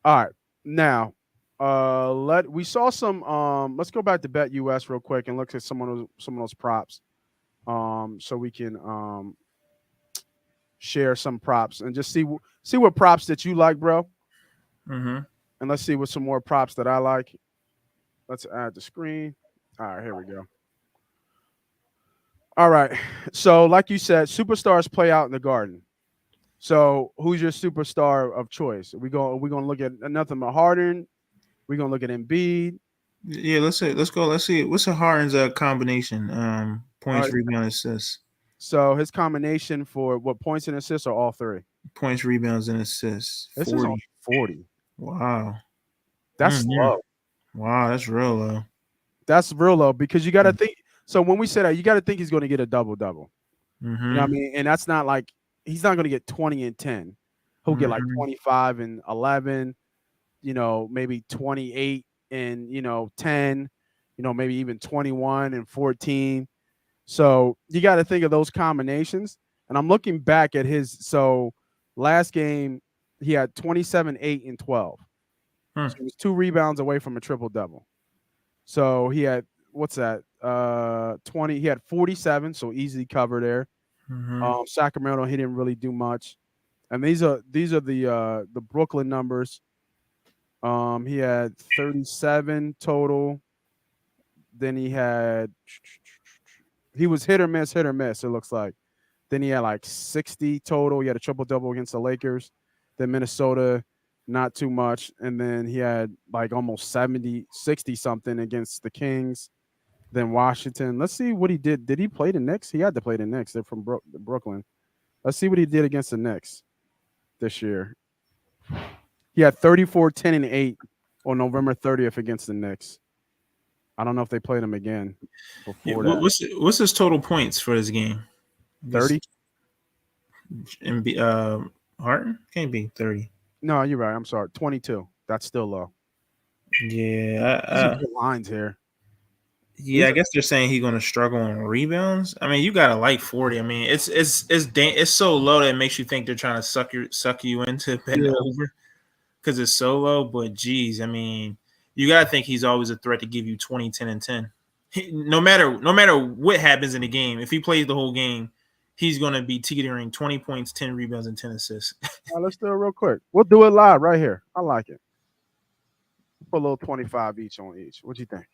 All right, now We saw some. Let's go back to Bet US real quick and look at some of those props. So we can share some props and just see what props that you like, bro. Mm-hmm. And let's see what some more props that I like. Let's add the screen. All right, here we go. All right. So, like you said, superstars play out in the Garden. So, who's your superstar of choice? We're gonna look at nothing but Harden. We're gonna look at Embiid. Yeah, let's go. Let's see. What's a Harden's combination? Points, right. rebound, assists. So his combination for what points and assists are all three. Points, rebounds, and assists. This is on 40. Wow. That's low. Wow, that's real low. That's real low because you got to think. So when we say that, you got to think he's going to get a double-double. Mm-hmm. You know what I mean? And that's not like he's not going to get 20 and 10. He'll get like 25 and 11. You know, maybe 28 and 10. You know, maybe even 21 and 14. So you got to think of those combinations. And I'm looking back at his. So last game, he had 27, 8, and 12. So he was 2 rebounds away from a triple-double. So he had, what's that? 20. He had 47, so easy cover there. Sacramento, he didn't really do much. And these are the Brooklyn numbers. He had 37 total. Then he was hit or miss, it looks like. Then he had like 60 total. He had a triple-double against the Lakers. Then Minnesota, not too much. And then he had like almost 60-something against the Kings. Then Washington. Let's see what he did. Did he play the Knicks? He had to play the Knicks. They're from Brooklyn. Let's see what he did against the Knicks this year. He had 34, 10, and 8 on November 30th against the Knicks. I don't know if they played him again before that. What's his total points for this game? 30? And Harden? Can't be 30. No, you're right. I'm sorry. 22. That's still low. Yeah. Lines here. Yeah, I guess they're saying he's going to struggle on rebounds. I mean, you got to like 40. I mean, it's so low that it makes you think they're trying to suck you into betting over because it's so low. But geez, I mean, you got to think he's always a threat to give you 20, 10, and 10. No matter what happens in the game, if he plays the whole game, he's going to be teetering 20 points, 10 rebounds, and 10 assists. All right, let's do it real quick. We'll do it live right here. I like it. Put a little 25 each on each. What do you think?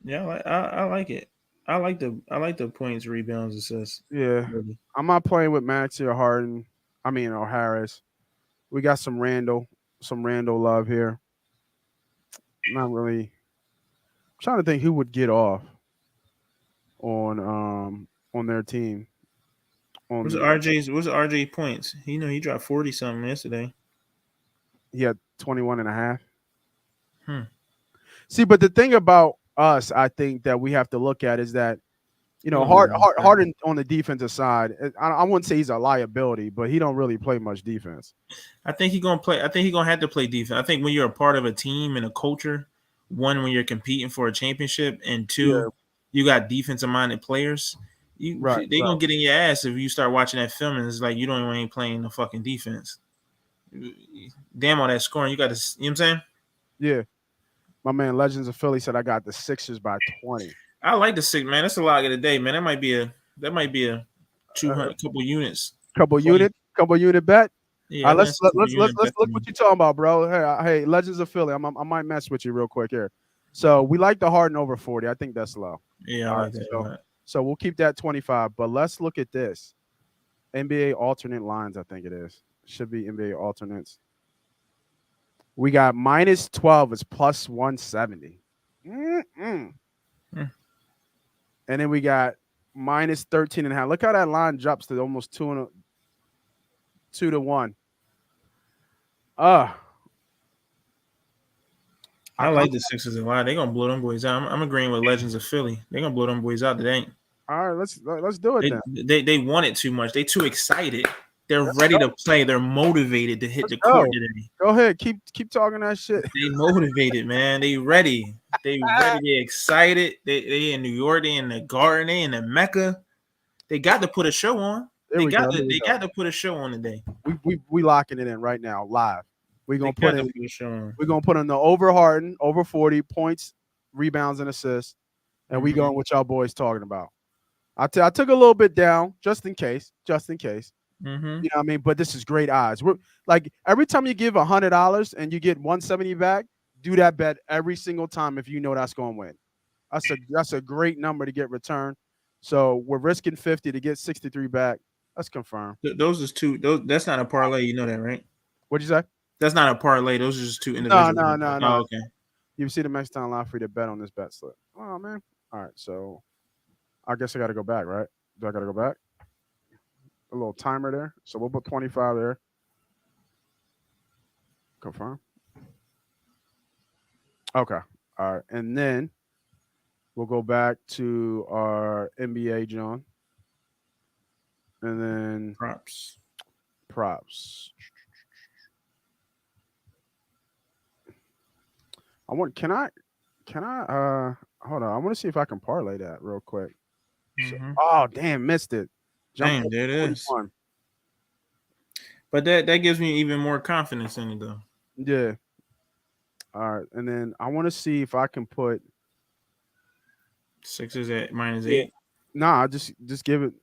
Yeah, I like it. I like the points, rebounds, assists. Yeah, I'm not playing with Maxey or Harden. Or Harris. We got some Randall love here. Not really. I'm trying to think who would get off on their team. What's RJ points? He dropped 40 something yesterday. He had 21 and a half. See, but the thing about us, I think that we have to look at is that, Harden on the defensive side, I wouldn't say he's a liability, but he don't really play much defense. I think he's gonna play. I think he's gonna have to play defense. I think when you're a part of a team and a culture, one, when you're competing for a championship, and two, you got defensive-minded players. They're gonna get in your ass if you start watching that film and it's like you don't even playing the fucking defense. Damn, all that scoring, you got to. You know what I'm saying? Yeah. My man, Legends of Philly said I got the Sixers by 20. I like the Sixers, man. That's a lot of the day, man. That might be a 200 couple units. Couple unit bet. Yeah. Let's look what you're talking about, bro. Hey, Legends of Philly. I might mess with you real quick here. So we like the Harden over 40. I think that's low. Yeah, I like that. So we'll keep that 25. But let's look at this. NBA alternate lines, I think it is. Should be NBA alternates. We got minus 12 is plus 170. And then we got minus 13 and a half. Look how that line drops to almost 2 to 1. I like the Sixers a lot. They're gonna blow them boys out. I'm agreeing with Legends of Philly. They're gonna blow them boys out today. All right, let's do it then. They want it too much. They too excited. They're ready to play. They're motivated to hit the court today. Go ahead. Keep talking that shit. They motivated, man. They ready. They ready. They excited. They in New York. They in the Garden. They in the Mecca. They got to put a show on. They got to put a show on today. We locking it in right now, live. We're They gonna put got in to be sure. we're gonna put in the over Harden, over 40 points, rebounds, and assists, and we going what y'all boys talking about. I took a little bit down just in case. Mm-hmm. You know what I mean? But this is great odds. We're like every time you give $100 and you get 170 back, do that bet every single time if you know that's going to win. That's a great number to get returned. So we're risking 50 to get 63 back. Let's confirm. Those is two. That's not a parlay. You know that, right? What'd you say? That's not a parlay. Those are just two No, individual. no, no, Oh, no. okay. You see the next time line free to bet on this bet slip. Oh man. All right. So I guess I got to go back, right? Do I got to go back? A little timer there. So we'll put 25 there. Confirm. Okay. All right. And then we'll go back to our NBA, John. And then Props. props. Can I hold on. I want to see if I can parlay that real quick. Oh, damn, missed it. Damn, there it is. 41. But that gives me even more confidence in it, though. Yeah. All right. And then I want to see if I can put Sixers at -8. Nah, just give it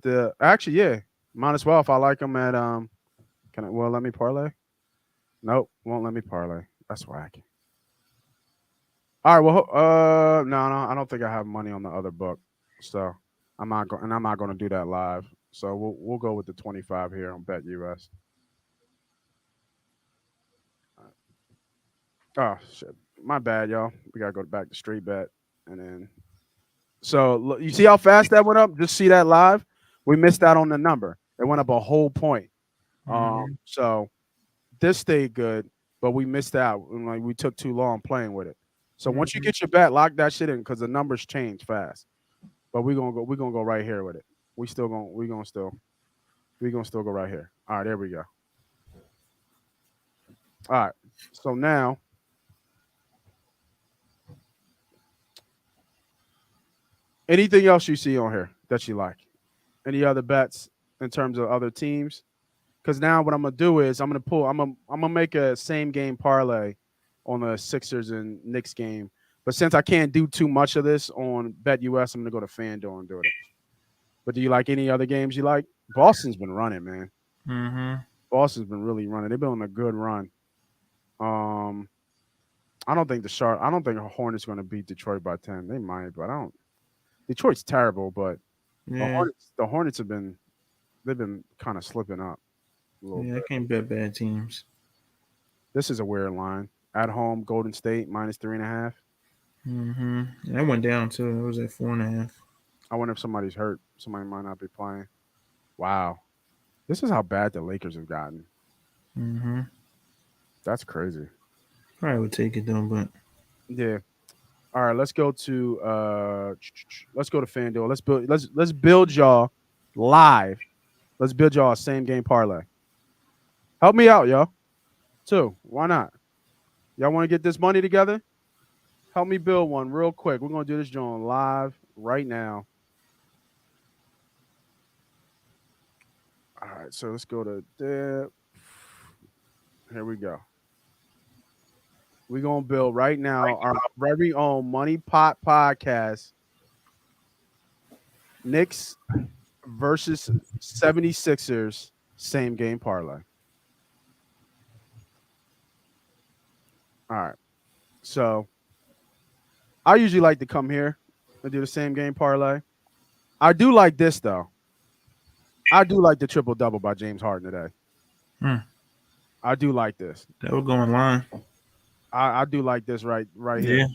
the actually, yeah. Might as well if I like them at let me parlay? Nope, won't let me parlay. That's whack. All right, well no, I don't think I have money on the other book. So I'm not going to do that live. So we'll go with the 25 here on Bet US. Oh shit. My bad, y'all. We gotta go back to straight bet and then so look, you see how fast that went up? Just see that live? We missed out on the number. It went up a whole point. So this stayed good, but we missed out. Like we took too long playing with it. So once you get your bet, lock that shit in because the numbers change fast. But we're gonna go right here with it. We're gonna still go right here. All right, there we go. All right. So now anything else you see on here that you like? Any other bets in terms of other teams? Because now what I'm gonna do is I'm gonna make a same game parlay on the Sixers and Knicks game. But since I can't do too much of this on Bet US, I'm gonna go to FanDuel and do it. But do you like any other games you like? Boston's been running, man. Boston's been really running. They've been on a good run. I don't think the Hornets are gonna beat Detroit by 10. They might, but I don't. Detroit's terrible, but the Hornets they've been kind of slipping up. I can't bet bad teams. This is a weird line. At home, Golden State -3.5. That went down too. It was at 4.5. I wonder if somebody's hurt. Somebody might not be playing. Wow, this is how bad the Lakers have gotten. That's crazy. Probably would take it though, but yeah. All right, let's go to FanDuel. Let's build y'all live. Let's build y'all a same game parlay. Help me out, y'all. Too. Why not? Y'all want to get this money together? Help me build one real quick. We're gonna do this joint live right now. All right, so let's go to there. Here we go. We're going to build right now our very own Money Pot podcast. Knicks versus 76ers same game parlay. All right. So I usually like to come here and do the same game parlay. I do like this, though. I do like the triple-double by James Harden today. I do like this. That would go online. I do like this right here. Yeah.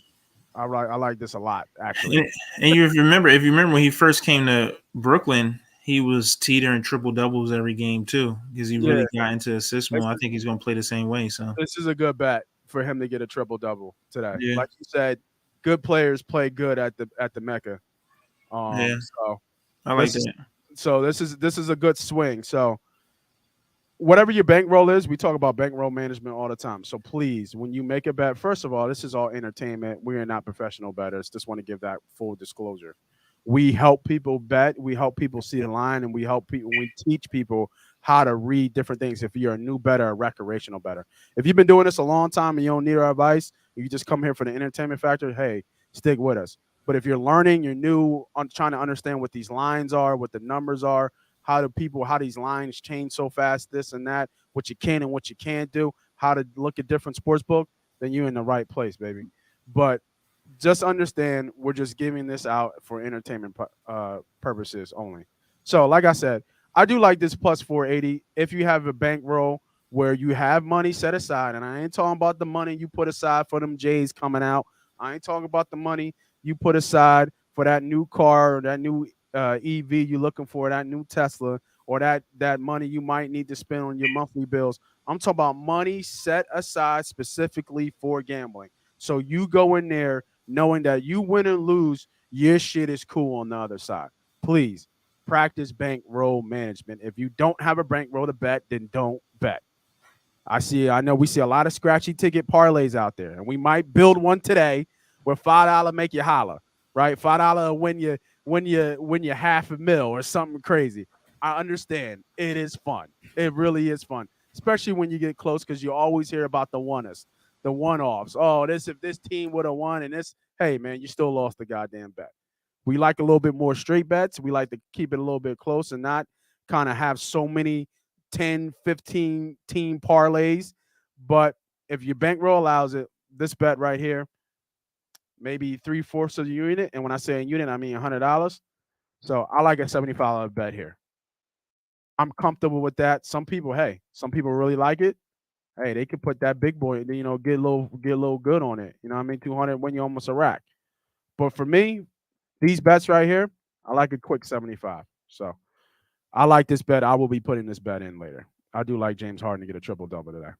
I like this a lot, actually. And if you remember when he first came to Brooklyn, he was teetering triple doubles every game too, because he really got into assist mode. I think he's going to play the same way. So this is a good bet for him to get a triple double today. Yeah. Like you said, good players play good at the Mecca. Yeah. So I like that. So this is a good swing. So whatever your bankroll is, we talk about bankroll management all the time. So please, when you make a bet, first of all, this is all entertainment. We are not professional bettors. Just want to give that full disclosure. We help people bet. We help people see the line, and we teach people how to read different things if you're a new bettor, a recreational bettor. If you've been doing this a long time and you don't need our advice, you just come here for the entertainment factor, hey, stick with us. But if you're learning, you're new, on trying to understand what these lines are, what the numbers are, how these lines change so fast, this and that, what you can and what you can't do, how to look at different sports book, then you're in the right place, baby. But just understand we're just giving this out for entertainment purposes only. So, like I said, I do like this plus 480. If you have a bankroll where you have money set aside, and I ain't talking about the money you put aside for them J's coming out. I ain't talking about the money you put aside for that new car or that new EV you're looking for, that new Tesla, or that money you might need to spend on your monthly bills. I'm talking about money set aside specifically for gambling. So you go in there knowing that you win and lose, your shit is cool on the other side. Please practice bankroll management. If you don't have a bankroll to bet, then don't bet. I know we see a lot of scratchy ticket parlays out there, and we might build one today where $5 make you holler, right? $5 win you half a mil or something crazy. I understand. It is fun. It really is fun, especially when you get close because you always hear about the one-us, the one-offs. Oh, if this team would have won and this, hey man, you still lost the goddamn bet. We like a little bit more straight bets. We like to keep it a little bit close and not kind of have so many 10, 15 team parlays. But if your bankroll allows it, this bet right here, maybe 3/4 of the unit. And when I say a unit, I mean $100. So I like a $75 bet here. I'm comfortable with that. Some people really like it. Hey, they could put that big boy, get a little good on it. You know what I mean? 200 when you almost a rack. But for me, these bets right here, I like a quick 75. So I like this bet. I will be putting this bet in later. I do like James Harden to get a triple double today.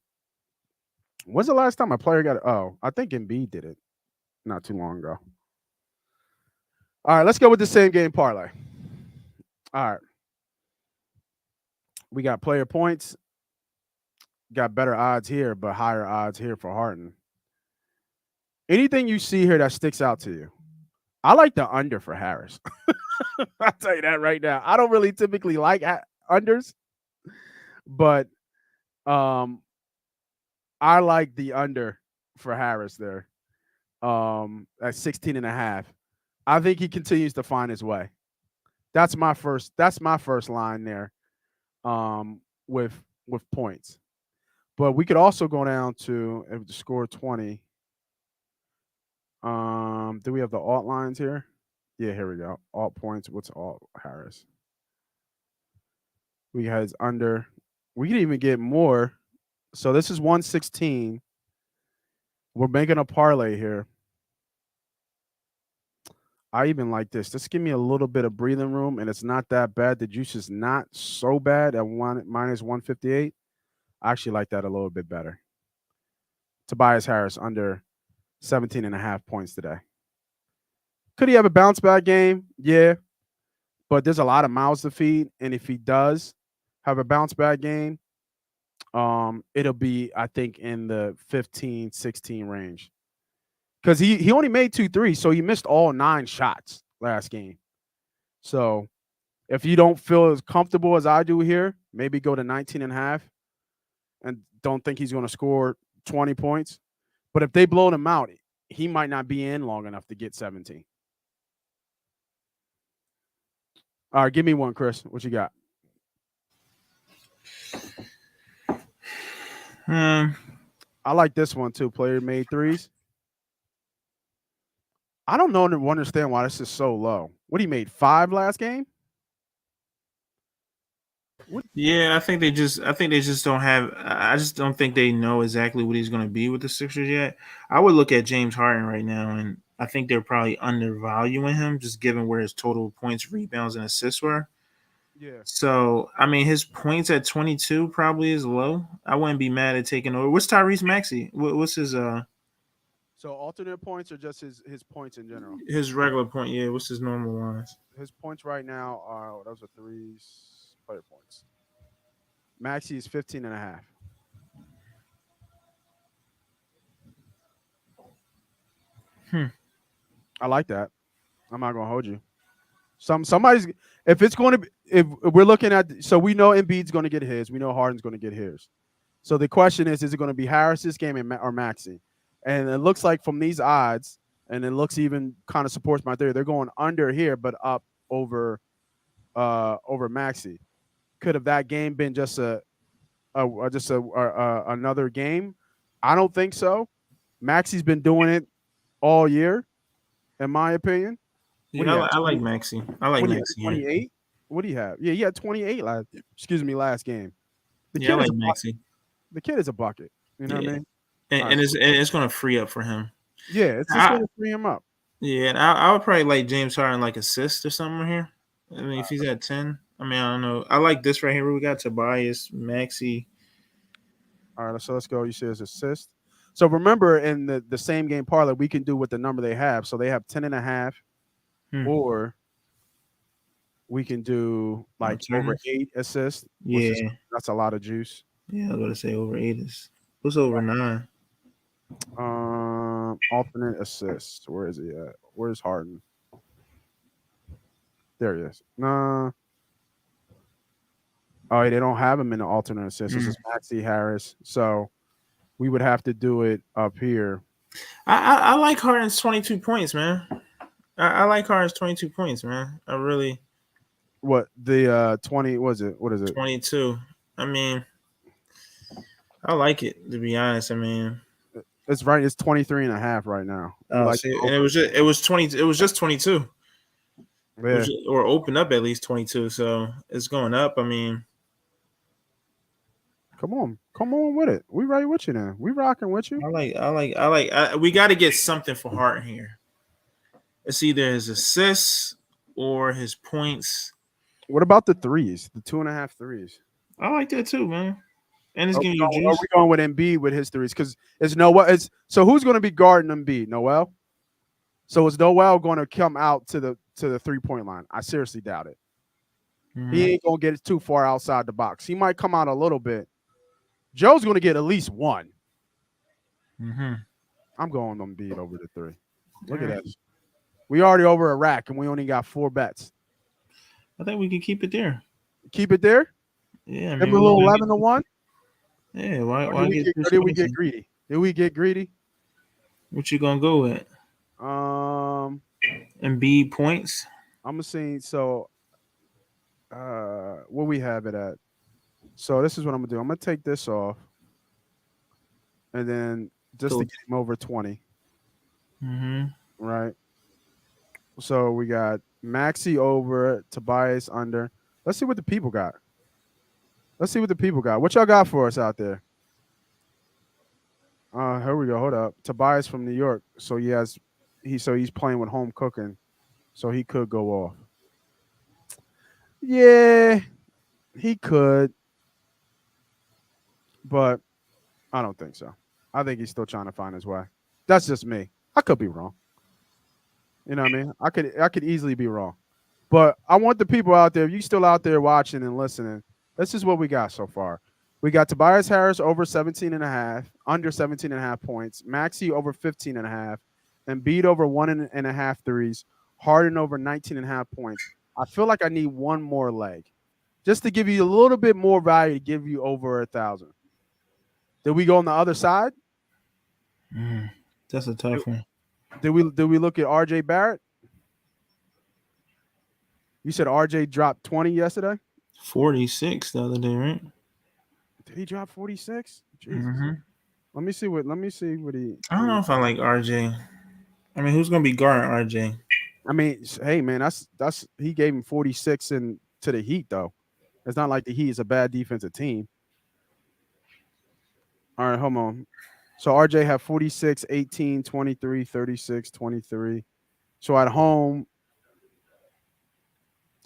When's the last time a player got it? Oh, I think Embiid did it not too long ago. All right, let's go with the same game parlay. All right. We got player points. Got better odds here, but higher odds here for Harden. Anything you see here that sticks out to you? I like the under for Harris. I'll tell you that right now. I don't really typically like unders, but I like the under for Harris there at 16 and a half. I think he continues to find his way. That's my first line there with points. But we could also go down to if the score 20. Do we have the alt lines here? Yeah, here we go. Alt points. What's alt Harris? We has under. We could even get more. So this is 116. We're making a parlay here. I even like this. Just give me a little bit of breathing room, and it's not that bad. The juice is not so bad at minus 158. I actually like that a little bit better. Tobias Harris under 17 and a half points today. Could he have a bounce back game? Yeah. But there's a lot of mouths to feed. And if he does have a bounce back game, it'll be, I think, in the 15, 16 range. Because he only made 2 threes, so he missed all 9 shots last game. So if you don't feel as comfortable as I do here, maybe go to 19 and a half and don't think he's going to score 20 points. But if they blow him out, he might not be in long enough to get 17. All right, give me one, Chris. What you got? I like this one too. Player made threes. I don't understand why this is so low. What, he made 5 last game? Yeah, I think they just don't have. I just don't think they know exactly what he's going to be with the Sixers yet. I would look at James Harden right now, and I think they're probably undervaluing him, just given where his total points, rebounds, and assists were. Yeah. So, I mean, his points at 22 probably is low. I wouldn't be mad at taking over. What's Tyrese Maxey? What's his So alternate points or just his points in general? his regular point? Yeah, what's his normal lines? His points right now are those are threes, player points. Maxey is 15 and a half. I like that. I'm not gonna hold you. Somebody's if it's going to be if we're looking at so we know Embiid's going to get his, we know Harden's going to get his. So the question is it going to be Harris this game or Maxey? And it looks like from these odds, and it looks even kind of supports my theory. They're going under here, but up over Maxey. Could have that game been just another game? I don't think so. Maxey's been doing it all year, in my opinion. Yeah, I like Maxey. I like Maxey. 28. What do you have? Yeah, he had 28 last game. I like Maxey. The kid is a bucket. You know what I mean? And it's going to free up for him. Yeah, it's just going to free him up. Yeah, and I would probably like James Harden like assist or something here. I mean, if he's at 10, I mean, I don't know. I like this right here. We got Tobias, Maxey. All right, so let's go. You see his assist. So remember, in the same game parlay, we can do with the number they have. So they have 10.5, or we can do like over 8 assists. Yeah, that's a lot of juice. Yeah, I was going to say over 8 is. What's over 9? Alternate assists. Where is he at? Where's Harden? There he is. No. Oh, they don't have him in the alternate assists. This is Maxey Harris. So we would have to do it up here. I like Harden's 22 points, man. I like Harden's 22 points, man. I really. What the 20 was it? What is it? 22. I mean, I like it, to be honest. I mean, it's right. It's 23.5 right now. And it was just 22. Yeah. Or open up at least 22. So it's going up. I mean, come on with it. We right with you now. We rocking with you. We got to get something for Harden here. It's either his assists or his points. What about the threes? The 2.5 threes. I like that too, man. And it's giving you juice. Are we going with Embiid with his threes? Because it's Noel. So who's going to be guarding Embiid? Noel. So is Noel going to come out to the 3-point line? I seriously doubt it. He ain't going to get it too far outside the box. He might come out a little bit. Joe's going to get at least one. I'm going Embiid over the 3. Look at that. We already over a rack, and we only got 4 bets. I think we can keep it there. Keep it there? Yeah. I mean, a little 11-1? Yeah. Why did we get greedy? Did we get greedy? What you going to go with? Embiid points. I'm gonna say so. What we have it at? So this is what I'm gonna do. I'm gonna take this off, and then just to get him over 20. Right. So we got Maxey over, Tobias under. Let's see what the people got. What y'all got for us out there? Here we go. Hold up. Tobias from New York. So he's playing with home cooking. So he could go off. Yeah, he could. But I don't think so. I think he's still trying to find his way. That's just me. I could be wrong. You know what I mean? I could easily be wrong. But I want the people out there, if you're still out there watching and listening, this is what we got so far. We got Tobias Harris over 17.5, under 17.5 points. Maxey over 15.5. Embiid over 1.5 threes. Harden over 19.5 points. I feel like I need one more leg just to give you a little bit more value to give you over 1,000. Did we go on the other side? That's a tough one. Did we look at RJ Barrett? You said RJ dropped 20 yesterday? 46 the other day, right? Did he drop 46? Jesus. Let me see what he. I don't know if I like RJ. I mean, who's gonna be guarding RJ? I mean, hey man, that's he gave him 46 to the Heat though. It's not like the Heat is a bad defensive team. All right, hold on. So RJ had 46, 18, 23, 36, 23. So at home,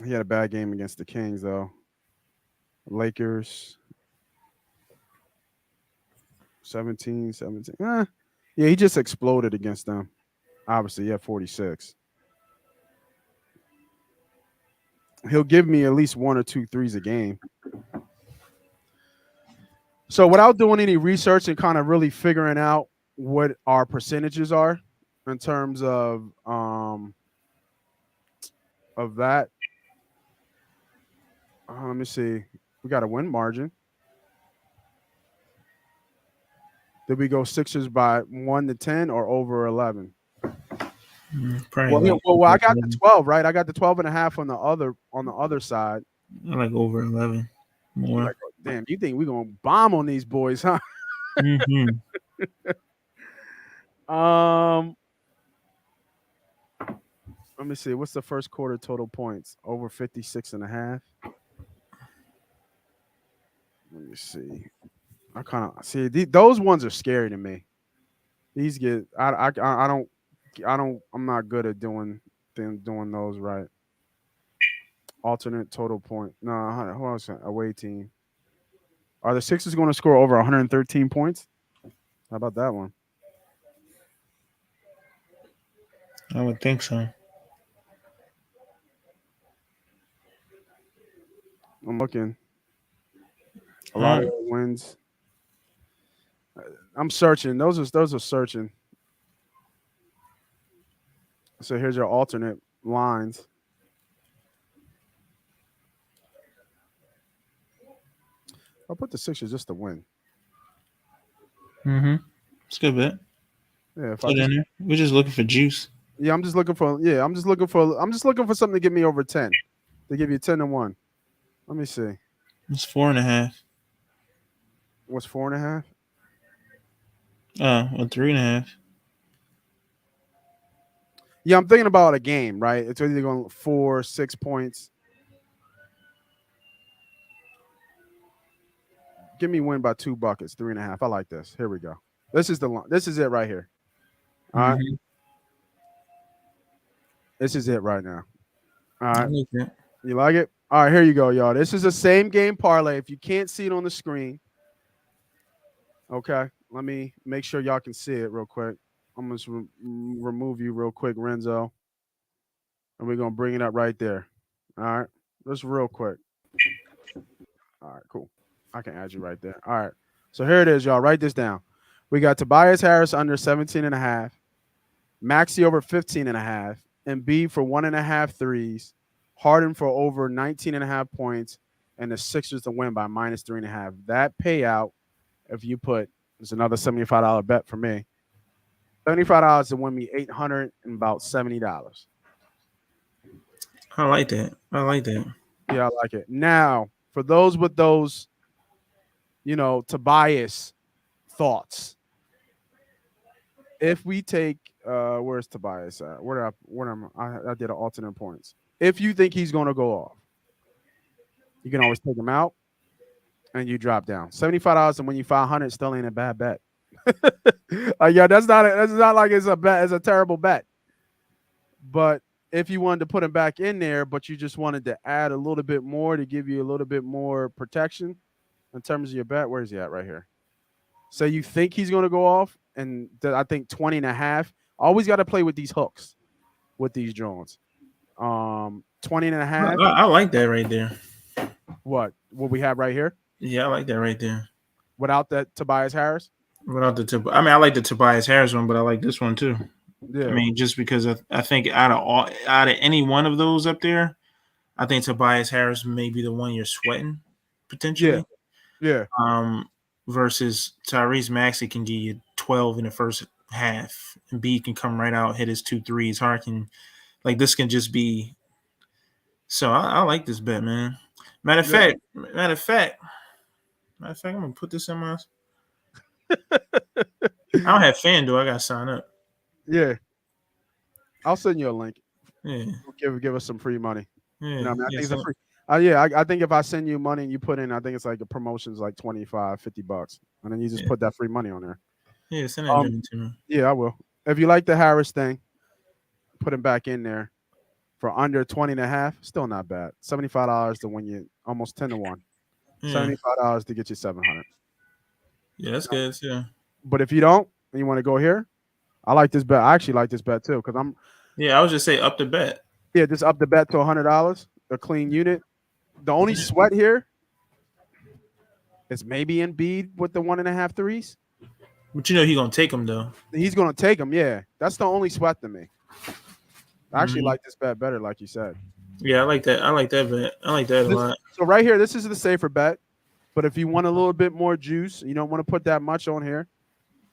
he had a bad game against the Kings though. Lakers 17. Yeah, he just exploded against them. Obviously, he had 46. He'll give me at least 1 or 2 threes a game. So without doing any research and kind of really figuring out what our percentages are in terms of of that. Let me see. We got a win margin. Did we go Sixers by 1-10 or over 11? Probably Well, I got the 12, right? I got the 12.5 on the other side. I like over 11 more. Like, damn, you think we're gonna bomb on these boys, huh? Mm-hmm. Let me see. What's the first quarter total points? Over 56.5. Let me see. I kind of see those ones are scary to me. These get I don't I'm not good at doing those right. Alternate total point. No, who else? Away team. Are the Sixers going to score over 113 points? How about that one? I would think so. I'm looking. A lot of wins. I'm searching. Those are searching. So here's your alternate lines. I'll put the Sixers just to win. Mm-hmm. It's a good bet. Yeah, if we're just looking for juice. Yeah, I'm just looking for something to get me over 10. To give you 10-1. Let me see. It's 4.5. What's 4.5? Or 3.5. Yeah, I'm thinking about a game, right? It's either going 4, 6 points. Give me win by 2 buckets, 3.5. I like this. Here we go. This is it right here. All right. Mm-hmm. This is it right now. All right. I like that. You like it? All right, here you go, y'all. This is a same game parlay. If you can't see it on the screen, okay, let me make sure y'all can see it real quick. I'm going to remove you real quick, Renzo. And we're going to bring it up right there. All right. Just real quick. All right, cool. I can add you right there. All right. So here it is, y'all. Write this down. We got Tobias Harris under 17.5, Maxey over 15.5, Embiid for 1.5 threes, Harden for over 19.5 points, and the Sixers to win by minus 3.5. That payout, if you put, it's another $75 bet for me. $75 to win me $870. I like that. Yeah, I like it. Now, for those with those, Tobias thoughts. If we take, where's Tobias at? I did an alternate points. If you think he's going to go off, you can always take him out and you drop down. $75 and when you 500 still ain't a bad bet. That's not like it's a bet. It's a terrible bet. But if you wanted to put him back in there, but you just wanted to add a little bit more to give you a little bit more protection in terms of your bet, where is he at right here? So you think he's going to go off, and I think 20.5. Always got to play with these hooks, with these drones. 20.5. I like that right there. What we have right here? Yeah, I like that right there. Without that Tobias Harris? I like the Tobias Harris one, but I like this one too. Yeah. I mean, just because I think out of any one of those up there, I think Tobias Harris may be the one you're sweating potentially. Yeah. Versus Tyrese Maxey can give you 12 in the first half, and B can come right out, hit his 2 threes. Harden, this can just be. So I like this bet, man. Matter of fact, I'm gonna put this in my. I don't have FanDuel. I gotta sign up. Yeah. I'll send you a link. Yeah. Give us some free money. Yeah. I think it's a free. I think if I send you money and you put in, I think it's like a promotion's like $25-$50, and then you just put that free money on there. Yeah, send that to me. Yeah, I will. If you like the Harris thing, put him back in there for under 20.5. Still not bad. $75 to win you almost 10-1. $75 to get you 700. Yeah, that's good too. But if you don't and you want to go here, I like this bet. I actually like this bet too because I'm. Yeah, I was just say up the bet. Yeah, just up the bet to $100. A clean unit. The only sweat here is maybe Embiid with the 1.5 threes. But he's gonna take them though. He's gonna take them. Yeah, that's the only sweat to me. I actually like this bet better, like you said. Yeah, I like that. I like that bet. I like that a lot. So right here, this is the safer bet. But if you want a little bit more juice, you don't want to put that much on here.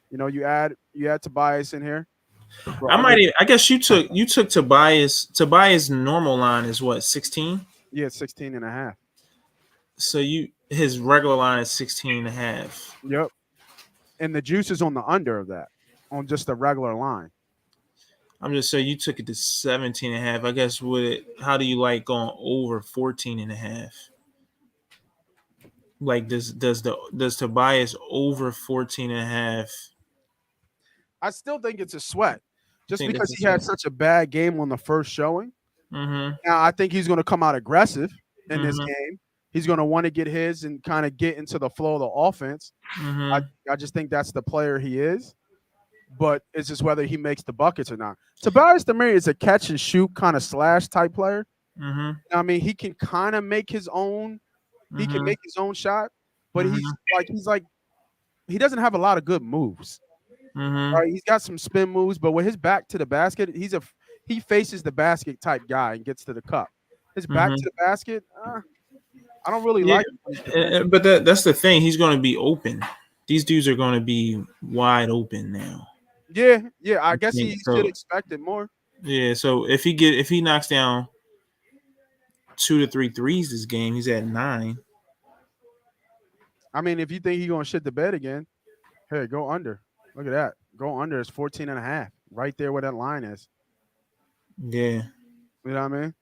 You add Tobias in here. I guess you took Tobias. Tobias normal line is what, 16? Yeah, 16 and a half. So his regular line is 16 and a half. Yep. And the juice is on the under of that, on just the regular line. I'm just saying you took it to 17 and a half. I guess how do you like going over 14 and a half? Like does Tobias over 14 and a half? I still think it's a sweat. Just because he had such a bad game on the first showing. Mm-hmm. Now I think he's going to come out aggressive in this game. He's going to want to get his and kind of get into the flow of the offense. Mm-hmm. I just think that's the player he is. But it's just whether he makes the buckets or not. Tobias Thimne is a catch and shoot kind of slash type player. Mm-hmm. I mean, he can kind of make his own. He can make his own shot, but he's like he doesn't have a lot of good moves. Right? He's got some spin moves, but with his back to the basket, he faces the basket type guy and gets to the cup. His back to the basket, I don't really like it. But that's the thing. He's going to be open. These dudes are going to be wide open now. Yeah. I guess he should expect it more. Yeah. So if he knocks down 2 to 3 threes this game, he's at 9. I mean, if you think he's going to shit the bed again, hey, go under. Look at that. Go under is 14 and a half. Right there where that line is. Yeah. You know what I mean?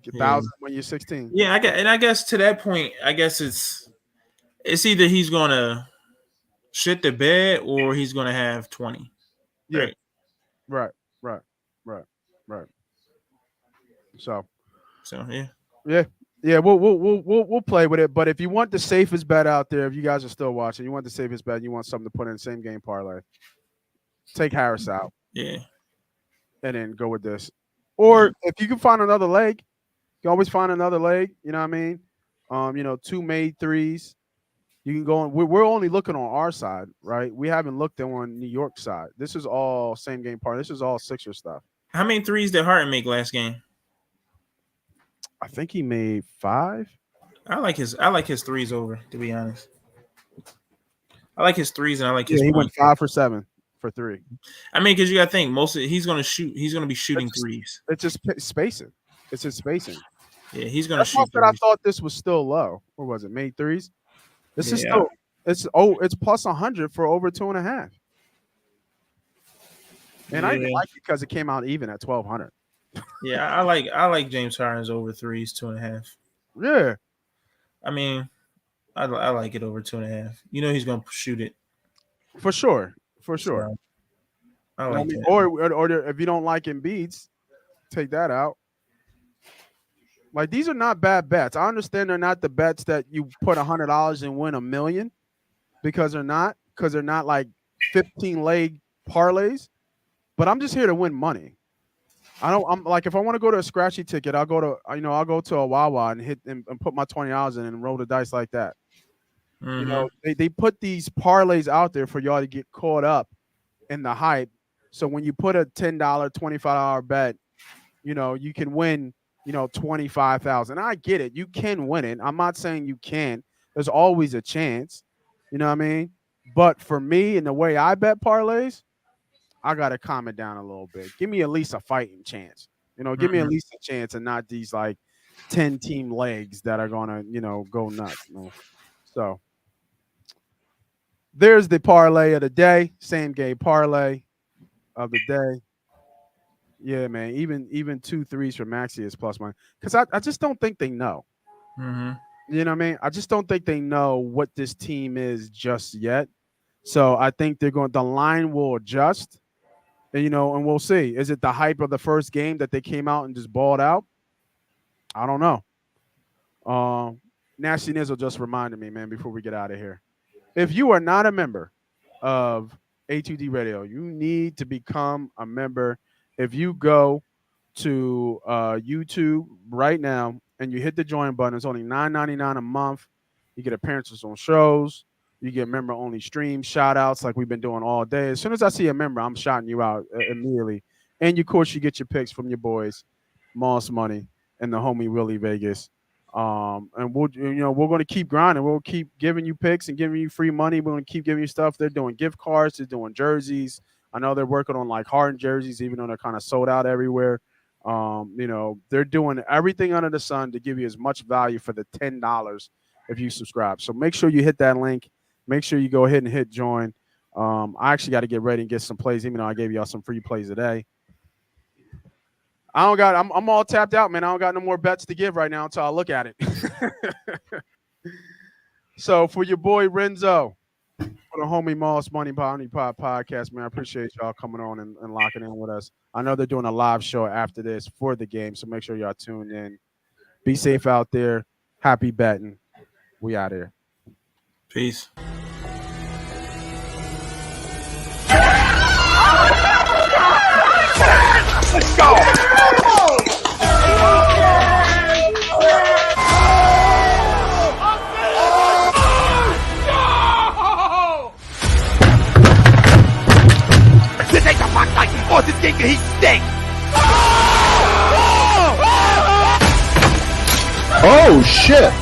1,000 when you're 16. Yeah, I guess to that point, I guess it's either he's going to shit the bed or he's going to have 20. Yeah. Right. So yeah. Yeah, we'll play with it. But if you want the safest bet out there, if you guys are still watching, you want the safest bet, you want something to put in the same game parlay, take Harris out. Yeah. And then go with this. Or if you can find another leg, you can always find another leg. You know what I mean? 2 made threes. You can go on. We're only looking on our side, right? We haven't looked on New York side. This is all same game parlay. This is all Sixer stuff. How many threes did Harden make last game? I think he made 5. I like his threes over, to be honest. I like his threes and I like his. Yeah, he went 5 for 7 for 3. I mean, because you got to think he's going to be shooting threes. It's just spacing. It's just spacing. Yeah, he's going to shoot. I thought this was still low. Or was it made threes? This is still. It's plus 100 for over 2.5. And I didn't like it because it came out even at 1,200. Yeah, I like James Harden's over threes 2.5. Yeah, I mean, I like it over 2.5. He's gonna shoot it for sure. So, I like that. Or if you don't like Embiid's, take that out. Like these are not bad bets. I understand they're not the bets that you put $100 and win $1 million because they're not like 15 leg parlays. But I'm just here to win money. I'm like if I want to go to a scratchy ticket, I'll go to a Wawa and hit and put my $20 in and roll the dice like that. They put these parlays out there for y'all to get caught up in the hype. So when you put a $10, $25 bet, you can win, 25,000. I get it. You can win it. I'm not saying you can't. There's always a chance. You know what I mean? But for me and the way I bet parlays, I got to calm it down a little bit. Give me at least a fighting chance. Give me at least a chance and not these like 10-team legs that are going to, go nuts. So there's the parlay of the day. Same game parlay of the day. Yeah, man. Even 2 threes for Maxey is plus money. Because I just don't think they know. Mm-hmm. You know what I mean? I just don't think they know what this team is just yet. So I think the line will adjust. And, and we'll see. Is it the hype of the first game that they came out and just balled out? I don't know. Nasty Nizzle just reminded me, man, before we get out of here. If you are not a member of A2D Radio, you need to become a member. If you go to YouTube right now and you hit the join button, it's only $9.99 a month. You get appearances on shows. You get member-only stream shout-outs like we've been doing all day. As soon as I see a member, I'm shouting you out immediately. And, of course, you get your picks from your boys, Moss Money and the homie Willie Vegas. And we're going to keep grinding. We'll keep giving you picks and giving you free money. We're going to keep giving you stuff. They're doing gift cards. They're doing jerseys. I know they're working on like Harden jerseys, even though they're kind of sold out everywhere. They're doing everything under the sun to give you as much value for the $10 if you subscribe. So make sure you hit that link. Make sure you go ahead and hit join. I actually got to get ready and get some plays, even though I gave y'all some free plays today. I'm all tapped out, man. I don't got no more bets to give right now until I look at it. So for your boy Renzo, for the homie Moss Money Bounty Pod podcast, man, I appreciate y'all coming on and locking in with us. I know they're doing a live show after this for the game, so make sure y'all tune in. Be safe out there. Happy betting. We out here. Peace. Let's go! This ain't the Rock Tyson force this game, he stinks! Oh shit!